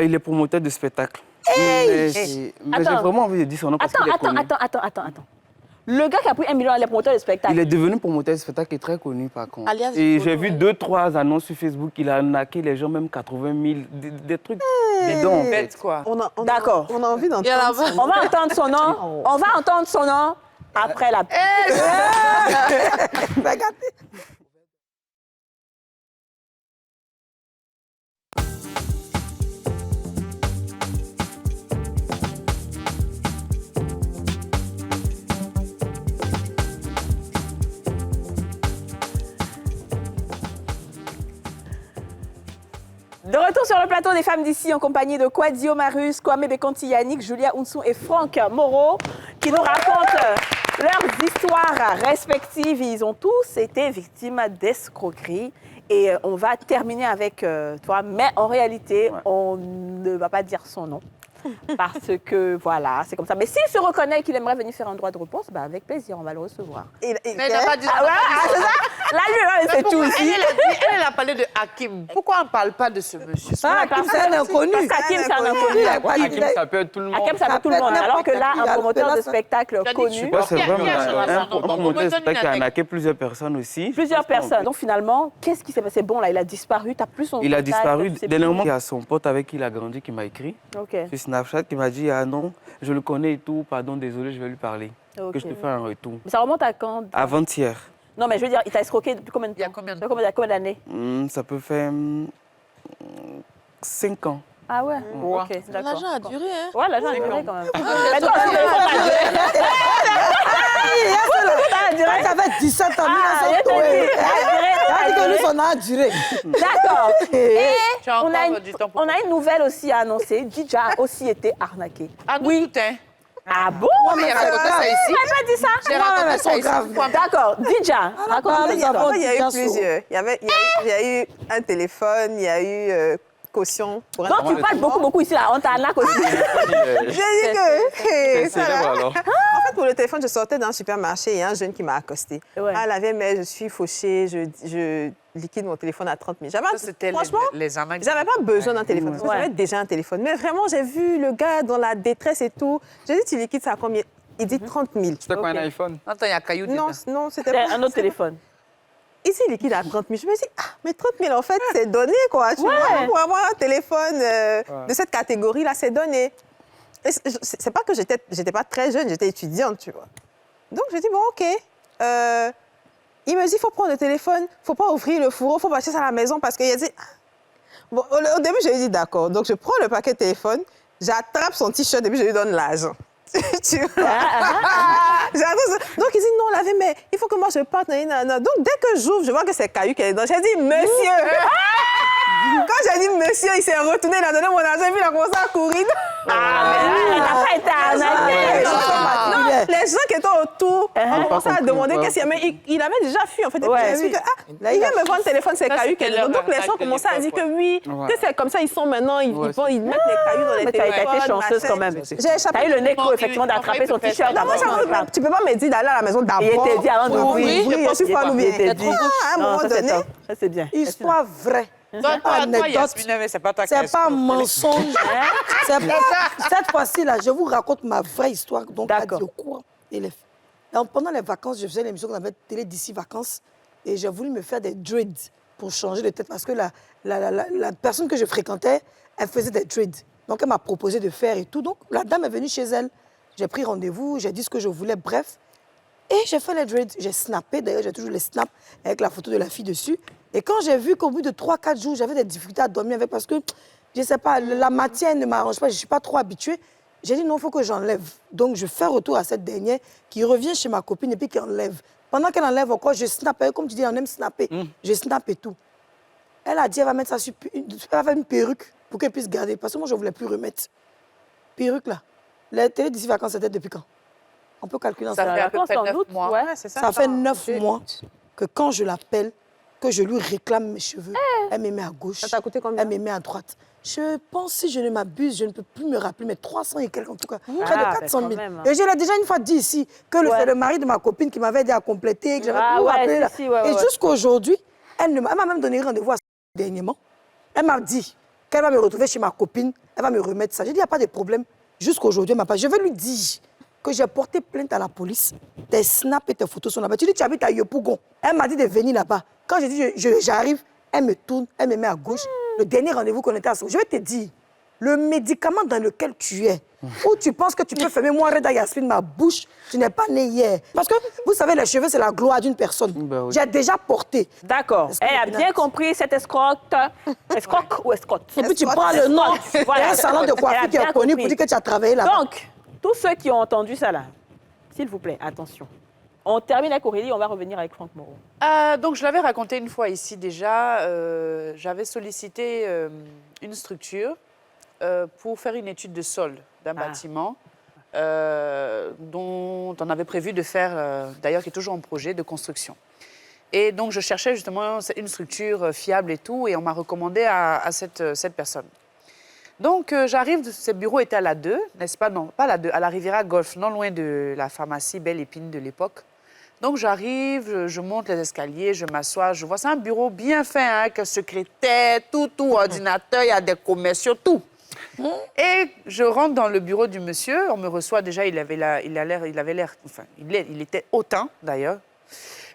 Il est promoteur de spectacle. Mais j'ai vraiment envie de dire son nom parce qu'il est connu.
Attends. Le gars qui a pris 1 million, il est promoteur de spectacle.
Il est devenu promoteur de spectacle et très connu, par contre.
Alias
et j'ai vu 2-3 annonces sur Facebook. Il a arnaqué les gens, même 80 000, des trucs bidons, en fait.
Quoi.
D'accord.
On a envie d'entendre.
On va entendre son nom. On va entendre son nom après la... De retour sur le plateau des femmes d'ici en compagnie de Kwadio Marus, Kwame Bekanti Yannick, Julia Unsu et Franck Moreau qui nous racontent leurs histoires respectives. Ils ont tous été victimes d'escroquerie. Et on va terminer avec toi, mais en réalité, on ne va pas dire son nom. Parce que, voilà, c'est comme ça. Mais s'il se reconnaît qu'il aimerait venir faire un droit de réponse, bah, avec plaisir, on va le recevoir.
Mais il n'a pas dit ça.
C'est ça. Là, lui, c'est tout aussi.
Elle a parlé de Hakim. Pourquoi on ne parle pas de ce monsieur?
Hakim, c'est un inconnu.
Parce qu'Hakim, c'est un inconnu.
Hakim, ça peut être tout le monde.
Hakim, ça peut être tout le monde. Alors que là, un promoteur de spectacle connu.
C'est vraiment un promoteur de spectacle qui a arnaqué plusieurs personnes aussi.
Plusieurs personnes. Donc, finalement, qu'est-ce qui s'est passé? Bon, là, il a disparu. Tu n'as plus son contact.
Il a disparu. Dernièrement, il y a son pote avec qui il a grandi qui m'a écrit. Sur Snapchat, qui m'a dit, ah non, je le connais et tout, pardon, désolé, je vais lui parler. Que je te fais un retour.
Mais ça remonte à quand?
Avant-hier.
Non, mais je veux dire, il t'a escroqué depuis combien de temps? Il y a combien d'années?
Ça peut faire 5 ans.
Ah ouais? Ok, d'accord.
L'argent a duré, hein?
Ouais, l'argent a duré quand même.
Mais toi, ça fait 17 ans, son a duré.
D'accord. Et on a une nouvelle aussi à annoncer. Dija a aussi été arnaqué.
Oui.
Ah bon?
Mais j'ai raconté ça ici.
Tu n'as pas dit ça?
J'ai raconté ça ici.
D'accord. Dija, raconte-nous l'histoire.
Il y a eu plusieurs. Il y a eu un téléphone, il y a eu caution.
Donc tu parles beaucoup ici, là. On t'arnaque aussi.
J'ai dit que...
C'est célèbre alors.
En fait, pour le téléphone, je sortais d'un supermarché, il y a un jeune qui m'a accosté. Elle avait, mais je suis fauchée, je liquide mon téléphone à 30 000. Franchement, j'avais pas besoin d'un téléphone, parce que j'avais déjà un téléphone. Mais vraiment, j'ai vu le gars dans la détresse et tout. J'ai dit, tu liquides ça à combien? Il dit 30 000.
C'était quoi, un iPhone?
Attends, il y a caillou dedans.
Non, c'était pas
un autre téléphone.
Ici, liquide à 30 000. Je me dis, mais 30 000, en fait, c'est donné, quoi. Tu vois, pour avoir un téléphone de cette catégorie-là, c'est donné. C'est pas que j'étais pas très jeune, j'étais étudiante, tu vois. Donc, je dis, bon, OK. Il me dit, il faut prendre le téléphone, il ne faut pas ouvrir le fourreau, il faut passer ça à la maison parce qu'il a dit... Bon, au début, je lui ai dit, d'accord. Donc, je prends le paquet de téléphone, j'attrape son t-shirt et puis je lui donne l'argent. Tu vois? Donc, il dit, non, l'avait, mais il faut que moi, je parte. Donc, dès que j'ouvre, je vois que c'est Caillou qui est dedans. J'ai dit, monsieur! Quand j'ai dit monsieur, il s'est retourné, il a donné mon argent et puis il a commencé à courir.
Il n'a pas été arnaqué.
Non, les gens qui étaient autour ont commencé à demander qu'est-ce qu'il y a. Mais il avait déjà fui, en fait. Il vient me vendre le téléphone, c'est Caillou qui est dedans. Donc, les gens commençaient à dire que oui, que c'est comme ça, ils sont maintenant, ils mettent les cailloux dans les téléphones.
Mais tu as été chanceuse quand même. Tu as eu le nez creux, effectivement, d'attraper son t-shirt.
Tu peux pas me dire d'aller à la maison d'abord.
Il était dit avant d'ouvrir.
Oui, je suis folle ou bien. À un moment donné.
Ça, c'est bien.
Histoire vraie.
C'est pas toi qui
c'est pas un mensonge. Cette fois-ci, là, je vous raconte ma vraie histoire. Donc, à dire quoi? Donc, pendant les vacances, je faisais l'émission qu'on avait télé d'ici vacances et j'ai voulu me faire des dreads pour changer de tête parce que la personne que je fréquentais, elle faisait des dreads. Donc, elle m'a proposé de faire et tout. Donc, la dame est venue chez elle. J'ai pris rendez-vous, j'ai dit ce que je voulais, bref. Et j'ai fait les dreads. J'ai snappé, d'ailleurs, j'ai toujours les snaps avec la photo de la fille dessus. Et quand j'ai vu qu'au bout de 3-4 jours, j'avais des difficultés à dormir avec parce que, je ne sais pas, la matière ne m'arrange pas, je ne suis pas trop habituée. J'ai dit non, il faut que j'enlève. Donc, je fais retour à cette dernière qui revient chez ma copine et puis qui enlève. Pendant qu'elle enlève encore, je snappe. Comme tu dis, on aime snapper. Je snappe et tout. Elle a dit, elle va mettre ça sur elle va faire une perruque pour qu'elle puisse garder. Parce que moi, je ne voulais plus remettre. Perruque, là. La télé d'ici vacances, c'était depuis quand? On peut calculer en
ça. Ça fait à peu près 9 mois.
Ouais, c'est ça. Ça fait 9 mois que quand je l'appelle, que je lui réclame mes cheveux, elle me met à gauche.
Ça t'a coûté combien?
Elle me met à droite. Je pense, si je ne m'abuse, je ne peux plus me rappeler, mais 300 et quelques, en tout cas, près de 400 000. Et je l'ai déjà une fois dit ici, que c'est le mari de ma copine qui m'avait aidé à compléter, que j'avais pu rappeler. Et jusqu'à aujourd'hui, elle m'a même donné rendez-vous dernièrement. Elle m'a dit qu'elle va me retrouver chez ma copine, elle va me remettre ça. J'ai dit, il n'y a pas de problème. Jusqu'à aujourd'hui, elle m'a pas. Je vais lui dire que j'ai porté plainte à la police. Tes snaps et tes photos sont là-bas. Tu dis, tu habites à Yopougon. Elle m'a dit de venir là-bas. Quand j'ai dit, j'arrive, elle me tourne, elle me met à gauche. Le dernier rendez-vous qu'on était à... Je vais te dire, le médicament dans lequel tu es, où tu penses que tu peux fermer, moi, Reda Yasmine, ma bouche, tu n'es pas né hier. Parce que, vous savez, les cheveux, c'est la gloire d'une personne.
Ben oui.
J'ai déjà porté.
D'accord. Elle a bien compris cette escroque. Escroque ou escrotte?
Et puis tu prends le nom d'un salon de coiffure qui est connu pour dire que tu as travaillé là-bas.
Donc, tous ceux qui ont entendu ça là, s'il vous plaît, attention. On termine avec Aurélie, on va revenir avec Franck Moreau.
Donc, je l'avais raconté une fois ici déjà. J'avais sollicité une structure pour faire une étude de sol d'un bâtiment dont on avait prévu de faire, d'ailleurs, qui est toujours en projet de construction. Et donc, je cherchais justement une structure fiable et tout, et on m'a recommandé à cette personne. Donc, j'arrive, ce bureau était à la 2, n'est-ce pas? Non, pas à la 2, à la Riviera Golf, non loin de la pharmacie Belle Épine de l'époque. Donc, j'arrive, je monte les escaliers, je m'assois, je vois, c'est un bureau bien fait, hein, avec un secrétaire, tout, ordinateur, il y a des commerciaux, tout. Et je rentre dans le bureau du monsieur, on me reçoit déjà, il était hautain d'ailleurs.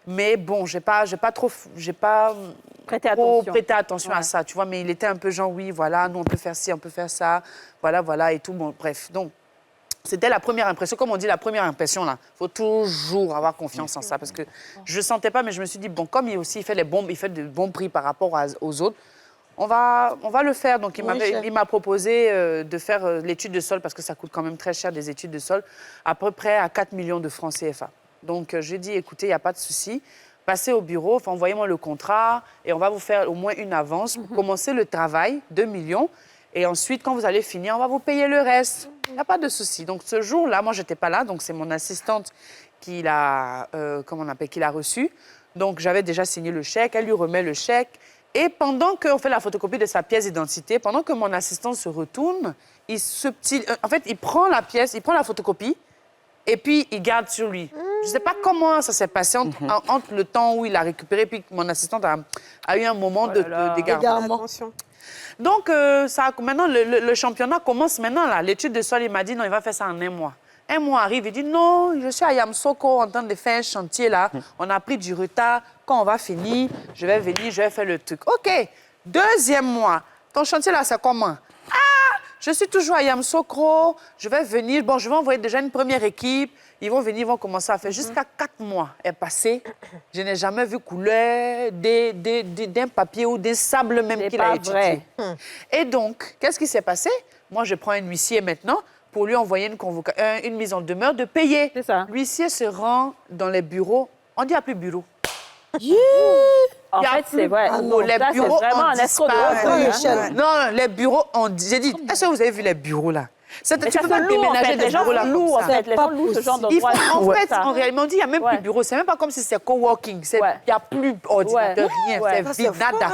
Mais bon, j'ai pas prêté attention à ça, tu vois. Mais il était un peu genre, oui, voilà, nous, on peut faire ci, on peut faire ça, voilà, et tout. Bon, bref, donc, c'était la première impression. Comme on dit, la première impression, là, il faut toujours avoir confiance en ça. Parce que je ne sentais pas, mais je me suis dit, bon, comme il fait de bons prix par rapport aux autres, on va le faire. Donc, il m'a proposé de faire l'étude de sol, parce que ça coûte quand même très cher, des études de sol, à peu près à 4 millions de francs CFA. Donc, j'ai dit, écoutez, il n'y a pas de souci. Passez au bureau, envoyez-moi le contrat et on va vous faire au moins une avance pour commencer le travail, 2 millions. Et ensuite, quand vous allez finir, on va vous payer le reste. Il n'y a pas de souci. Donc, ce jour-là, moi, je n'étais pas là. Donc, c'est mon assistante qui l'a reçu. Donc, j'avais déjà signé le chèque. Elle lui remet le chèque. Et pendant qu'on fait la photocopie de sa pièce d'identité, pendant que mon assistant se retourne, il prend la pièce, il prend la photocopie. Et puis, il garde sur lui. Je ne sais pas comment ça s'est passé entre le temps où il a récupéré puis que mon assistante a eu un moment d'égarement. Donc, maintenant, le championnat commence maintenant. L'étude de sol, il m'a dit, non, il va faire ça en 1 mois. 1 mois arrive, il dit, non, je suis à Yamsoko en train de faire un chantier, là. On a pris du retard. Quand on va finir, je vais venir, je vais faire le truc. OK, 2e mois. Ton chantier, là, c'est comment? Je suis toujours à Yamsokro, je vais venir, je vais envoyer déjà une première équipe, ils vont venir, ils vont commencer à faire. Jusqu'à 4 mois est passé, je n'ai jamais vu couleur d'un papier ou des sables même qu'il a étudié. Et donc, qu'est-ce qui s'est passé? Moi, je prends un huissier maintenant pour lui envoyer une mise en demeure de payer. L'huissier se rend dans les bureaux, on dit plus bureau.
En fait, c'est vrai.
Les bureaux
c'est vraiment un escroc de haute échelle.
Non, les bureaux, j'ai dit, est-ce que vous avez vu les bureaux là? Tu ne peux pas déménager des bureaux là.
Les gens louent ce genre d'endroit.
En fait, en réalité, il n'y a même plus de bureaux. C'est même pas comme si c'était coworking. Il n'y a plus d'ordinateur, rien. C'est vide, nada.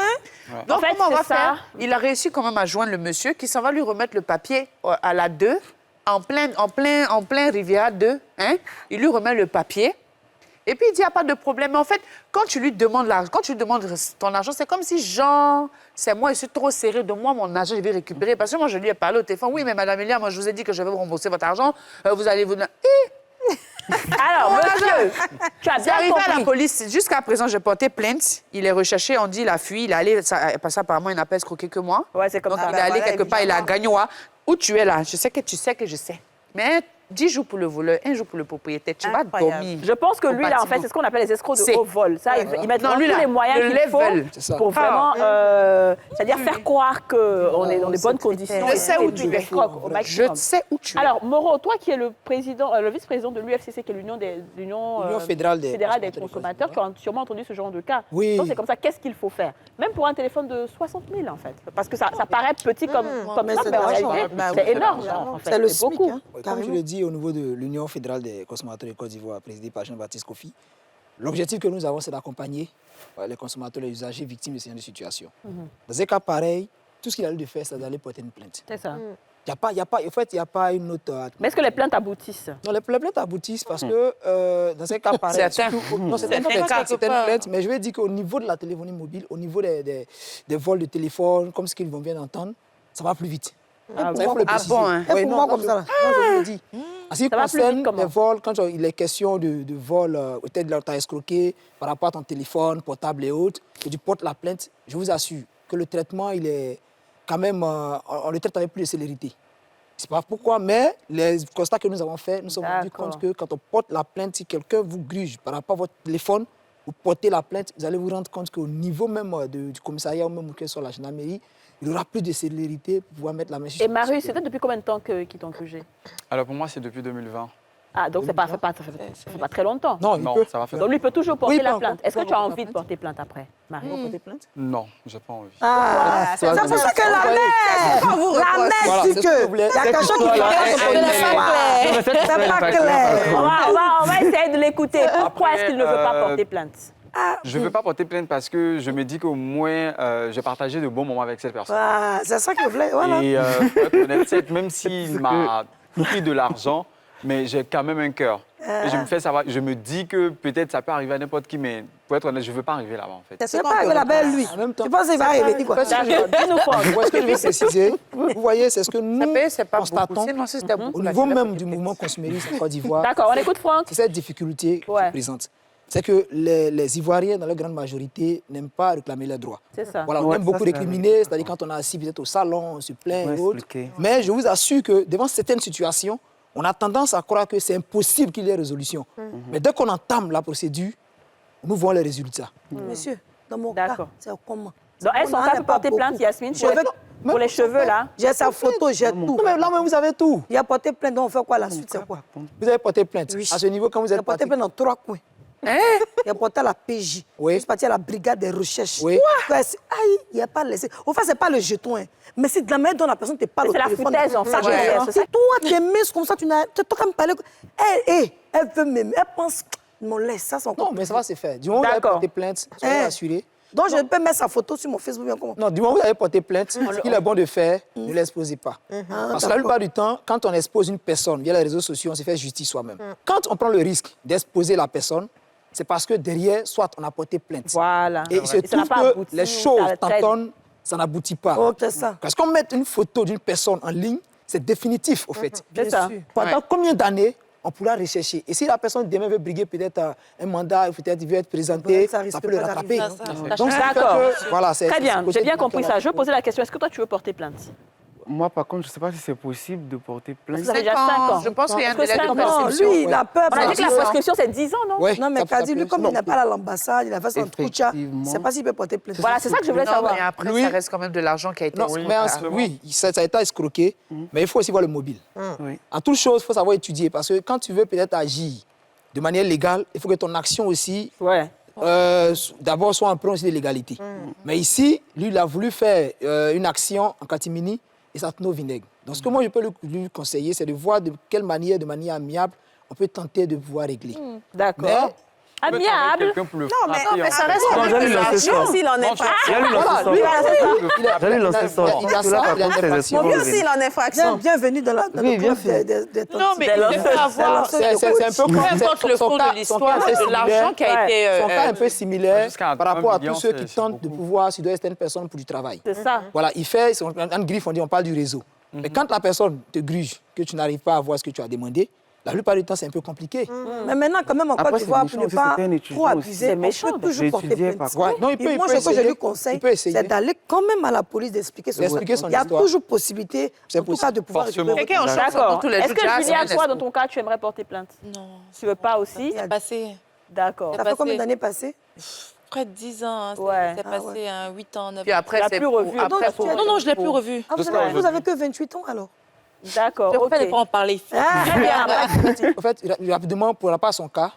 Donc, comment on va faire? Il a réussi quand même à joindre le monsieur qui s'en va lui remettre le papier à la 2, en plein Riviera 2. Il lui remet le papier. Et puis, il dit, il n'y a pas de problème. Mais en fait, quand tu lui demandes ton argent, c'est comme si, genre, c'est moi, je suis trop serré de moi, mon argent, je vais récupérer. Parce que moi, je lui ai parlé au téléphone. Oui, mais Madame Elia, moi, je vous ai dit que je vais vous rembourser votre argent. Vous allez vous...
Alors, monsieur, tu as
C'est
bien
arrivé à la
compris.
police. Jusqu'à présent, j'ai porté plainte. Il est recherché, on dit il a fui. Il est allé, parce qu'apparemment, il n'a pas escroqué que moi.
Ouais, c'est comme
Donc,
ça.
il est allé
voilà,
quelque part, il a
évidemment.
gagné. Où tu es là? Je sais que tu sais que je sais. Mais 10 jours pour le voleur, 1 jour pour le propriétaire. Tu vas
Incroyable.
dormir.
Je pense que lui, là, en fait,
Compatiblement.
c'est ce qu'on appelle les escrocs de
C'est-
haut vol. Ça, ils mettent
Non,
tous
lui, là,
les moyens
le
qu'il faut
level.
C'est ça.
pour vraiment, c'est-à-dire faire croire qu'on est dans des bonnes conditions.
Je sais où tu
des
es.
escrocs au
Je
maximum.
sais où tu es.
Alors, Moreau, toi qui es le président, le vice-président de l'UFCC, qui est l'Union
fédérale des
des consommateurs, tu as sûrement entendu ce genre de cas.
Oui.
Donc, c'est comme ça, qu'est-ce qu'il faut faire? Même pour un téléphone de 60 000, en fait. Parce que ça paraît petit comme
mais
ça,
c'est
mais en
de l'argent.
réalité,
Bah
c'est
oui,
énorme.
c'est
En fait.
C'est le
C'est
SMIC,
beaucoup.
hein,
Comme je
carrément.
le dis au niveau de l'Union fédérale des consommateurs de Côte d'Ivoire, présidée par Jean-Baptiste Kofi, l'objectif que nous avons, c'est d'accompagner les consommateurs, les usagers victimes de ce genre de situation. Dans un cas pareil, tout ce qu'il a lieu de faire, c'est d'aller porter une plainte.
C'est ça.
En fait, il n'y a pas une autre...
Mais est-ce que les plaintes aboutissent?
Non, les plaintes aboutissent parce que dans un cas pareil...
Certains.
Non, certaines
Certains cas,
certaines plaintes, mais je veux dire qu'au niveau de la téléphonie mobile, au niveau des vols de téléphone, comme ce qu'ils vont bien entendre, ça va plus vite.
Ah
Ça, il faut le préciser.
bon, hein?
Ouais,
Et pour
non,
moi,
non,
comme
je-
ça, là.
non, je vous le dis. En ce qui
Ça va plus
concerne
vite comment?
les vols, quand il est question de vol, peut-être de t'as escroqué par rapport à ton téléphone, portable et autres, que tu portes la plainte, je vous assure que le traitement, il est quand même, on le traite avec plus de célérité. Je ne sais pas pourquoi, mais les constats que nous avons faits, nous sommes rendus
D'accord.
compte que quand on porte la plainte, si quelqu'un vous gruge par rapport à votre téléphone, vous portez la plainte, vous allez vous rendre compte qu'au niveau même du commissariat ou même que ce soit la gendarmerie, il y aura plus de célérité pour pouvoir mettre la main sur
Et Marius, c'était depuis combien de temps qu'ils t'ont jugé?
Alors pour moi, c'est depuis 2020.
Ah, donc ça fait pas très longtemps.
Non, il
Non,
peut.
ça va faire.
Donc lui peut toujours porter
Oui,
la
pas
plainte.
encore.
Est-ce que tu as
Pas
envie
encore
de porter plainte après, Marie?
porter plainte?
Non, j'ai pas envie.
Ah, c'est pour ça que la mère dit que il y a quelque chose qui c'est pas clair.
On va essayer de l'écouter. Pourquoi est-ce qu'il ne veut pas porter plainte?
Je ne veux pas porter plainte parce que je me dis qu'au moins, j'ai partagé de bons moments avec cette personne.
Ah, c'est ça que je voulais. Voilà.
Et pour être honnête, même s'il m'a pris de l'argent, mais j'ai quand même un cœur. Et je me fais savoir, je me dis que peut-être ça peut arriver à n'importe qui, mais pour être honnête, je ne veux pas arriver là-bas en fait.
C'est pas arrivé là-bas, lui.
En même temps,
Tu penses qu'il va arriver quoi?
Dis-nous quoi.
ce que je veux préciser, vous voyez, c'est ce que nous
c'est pas
constatons
beaucoup. Sinon, si c'était beaucoup,
au
là,
niveau
c'est
même du mouvement consumériste en Côte d'Ivoire.
D'accord, on écoute Franck.
C'est cette difficulté qui
Ouais.
se présente. C'est que les Ivoiriens, dans leur grande majorité, n'aiment pas réclamer leurs droits.
C'est ça.
Voilà, on
Ouais,
aime
ça,
beaucoup
c'est
récriminer, c'est-à-dire quand on est assis peut-être au salon, on se plaint
Ouais,
et autres.
expliquer.
Mais je vous assure que devant certaines situations, on a tendance à croire que c'est impossible qu'il y ait résolution. Mais dès qu'on entame la procédure, nous voyons les résultats.
Monsieur, dans mon cas,
D'accord.
c'est comment?
Donc, est-ce qu'on peut porter plainte, Yasmine, pour les cheveux, là?
J'ai sa photo, j'ai tout.
Non, mais là, mais vous avez tout.
Il a porté plainte, donc on fait quoi la suite? C'est quoi?
Vous avez porté plainte.
Oui.
À ce niveau, quand vous
Il
êtes
a porté
parti...
plainte dans 3 coins. Il a porté à la PJ.
Oui.
Il est parti à la brigade des recherches.
Oui.
Quoi? Aïe, il n'a pas laissé. Au fait, ce n'est pas le jeton, hein. Mais c'est de la manière dont la personne te parle au
C'est la
téléphone.
foutaise, en fait.
Ça,
Ouais.
c'est toi, tu es mince comme ça, tu n'as pas me parler. Elle veut m'aimer. Elle pense, mon laisse, ça, c'est encore.
Non, mais ça va se faire. Du moment où vous avez
D'accord.
porté plainte, soyez assurés.
Donc, je peux mettre sa photo sur mon Facebook. Bien comment?
Non, du moment où vous avez porté plainte, ce qu'il est bon de faire, ne l'exposez pas. Parce que la plupart du temps, quand on expose une personne via les réseaux sociaux, on se fait justice soi-même. Quand on prend le risque d'exposer la personne, c'est parce que derrière, soit on a porté plainte.
Voilà.
Et il se
ça n'a
trouve
pas
que
abouti,
les
ou
choses
ça traîne.
tentonnent, ça n'aboutit pas.
Oh, c'est ça.
Parce qu'on met une photo d'une personne en ligne, c'est définitif, au fait.
C'est ça.
Pendant combien d'années on pourra rechercher? Et si la personne demain veut briguer peut-être un mandat, peut-être il veut être présenté,
Ça risque
ça peut le
pas
rattraper.
d'arriver.
Donc, ça fait
D'accord.
que, voilà, c'est-
Très bien,
c'est-
j'ai bien
c'est-
compris ça. Je vais poser la question. Est-ce que toi, tu veux porter plainte?
Moi, par contre, je ne sais pas si c'est possible de porter plainte.
Ça fait déjà 5 ans.
Je pense qu'il y a un
Parce que
délai de
5 ans.
prescription.
Lui, il a peur.
On a dit que la
parce
prescription, c'est 10 ans, non?
Ouais,
Non, mais
ça
Kadi, lui,
peut-
comme il n'est pas à l'ambassade, il a fait son trucha,
Effectivement.
c'est pas s'il peut porter plainte.
Voilà, c'est ça que je voulais
Non,
savoir.
mais après,
Lui-
ça reste quand même de l'argent qui a été
Non,
escroqué.
mais oui, ça a été escroqué, mais il faut aussi voir le mobile.
Oui.
En toute chose, il faut savoir étudier, parce que quand tu veux peut-être agir de manière légale, il faut que ton action aussi,
Ouais.
d'abord, soit un peu aussi de légalité. Mais ici, lui, il a voulu faire une action en catimini et ça tourne au vinaigre. Donc, ce que moi, je peux lui conseiller, c'est de voir de quelle manière, de manière amiable, on peut tenter de pouvoir régler.
D'accord.
Mais
Amiable.
Quelqu'un pour le frapper,
mais ça
en fait.
reste
Non, j'allais lancer ça.
s'il en est pas.
J'allais lancer ça. J'allais lancer ça.
il a ça, il a une infraction.
Mon vieux aussi, il en est fraction.
Bienvenue dans le
Oui, bien
club
fait.
des
Non, mais il faut avoir...
C'est un peu
Peu importe le fond de l'histoire, c'est de l'argent qui a été...
Son cas est un peu similaire
Jusqu'à
par rapport à
1 million,
tous ceux qui
c'est
tentent de
beaucoup.
pouvoir soudoyer certaines personnes pour du travail.
C'est ça.
Voilà, il fait, en griffe, on parle du réseau. Mais quand la personne te gruge, que tu n'arrives pas à voir ce que tu as demandé, La plupart du temps, c'est un peu compliqué.
Mais maintenant, quand même, en Côte d'Ivoire, pour ne pas trop abuser, on peut toujours porter plainte. Et moi, ce que je lui conseille, c'est d'aller quand même à la police d'expliquer son histoire. Il y a toujours possibilité, en tout cas, de pouvoir récupérer.
Quelqu'un en charge tous les jours. Est-ce que Julia, toi, dans ton cas, tu aimerais porter plainte?
Non.
Tu veux pas aussi?
C'est passé.
D'accord.
Ça fait combien d'années passées?
Près de 10 ans. C'est passé 8 ans, 9 ans.
Puis après, c'est
plus revu.
Non, je ne l'ai plus revu.
Vous avez que 28 ans, alors?
D'accord.
Je préfère ne pas en parler ici.
En fait, rapidement, pour rapport à son cas,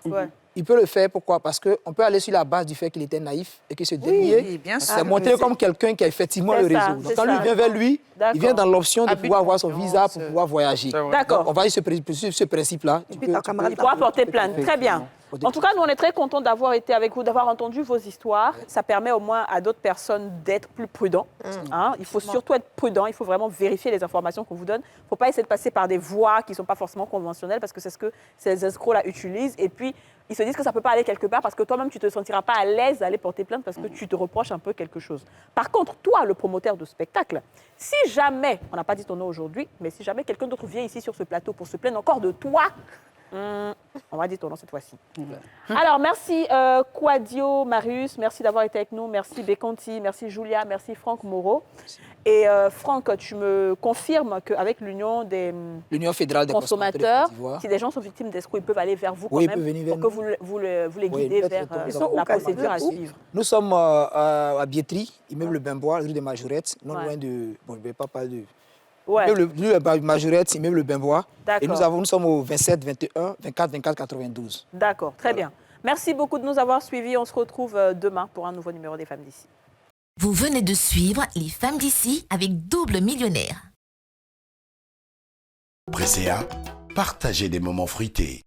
il peut le faire. Pourquoi? Parce qu'on peut aller sur la base du fait qu'il était naïf et que ce dernier s'est montré comme quelqu'un qui a effectivement le réseau. Donc, quand lui vient vers lui, il vient dans l'option de pouvoir avoir son visa pour pouvoir voyager.
D'accord.
On va suivre ce principe-là.
Il pourra porter plainte. Très bien. En tout cas, nous, on est très contents d'avoir été avec vous, d'avoir entendu vos histoires. Ça permet au moins à d'autres personnes d'être plus prudents. Il faut surtout être prudent. Il faut vraiment vérifier les informations qu'on vous donne. Il ne faut pas essayer de passer par des voies qui ne sont pas forcément conventionnelles parce que c'est ce que ces escrocs-là utilisent. Et puis, ils se disent que ça ne peut pas aller quelque part parce que toi-même, tu ne te sentiras pas à l'aise d'aller porter plainte parce que tu te reproches un peu quelque chose. Par contre, toi, le promoteur de spectacle, si jamais, on n'a pas dit ton nom aujourd'hui, mais si jamais quelqu'un d'autre vient ici sur ce plateau pour se plaindre encore de toi, on va dire ton nom cette fois-ci. Alors, merci Quadio, Marius, merci d'avoir été avec nous. Merci Beconti, merci Julia, merci Franck Moreau. Et Franck, tu me confirmes qu'avec l'Union des
fédérale des
consommateurs, si des gens sont victimes d'escrocs, ils peuvent aller vers vous quand même pour que vous les guidez vers la procédure à suivre.
Nous sommes à Biétry, immeuble Le Bain-Bois, rue des Majorettes, non loin de... Bon, je ne vais pas parler de... Le Majorette, immeuble Le Bain-Bois. Et nous sommes au 27, 21, 24, 24, 92.
D'accord, très bien. Merci beaucoup de nous avoir suivis. On se retrouve demain pour un nouveau numéro des Femmes d'ici.
Vous venez de suivre Les Femmes d'ici avec Double Millionnaire.
Presséa, partagez des moments fruités.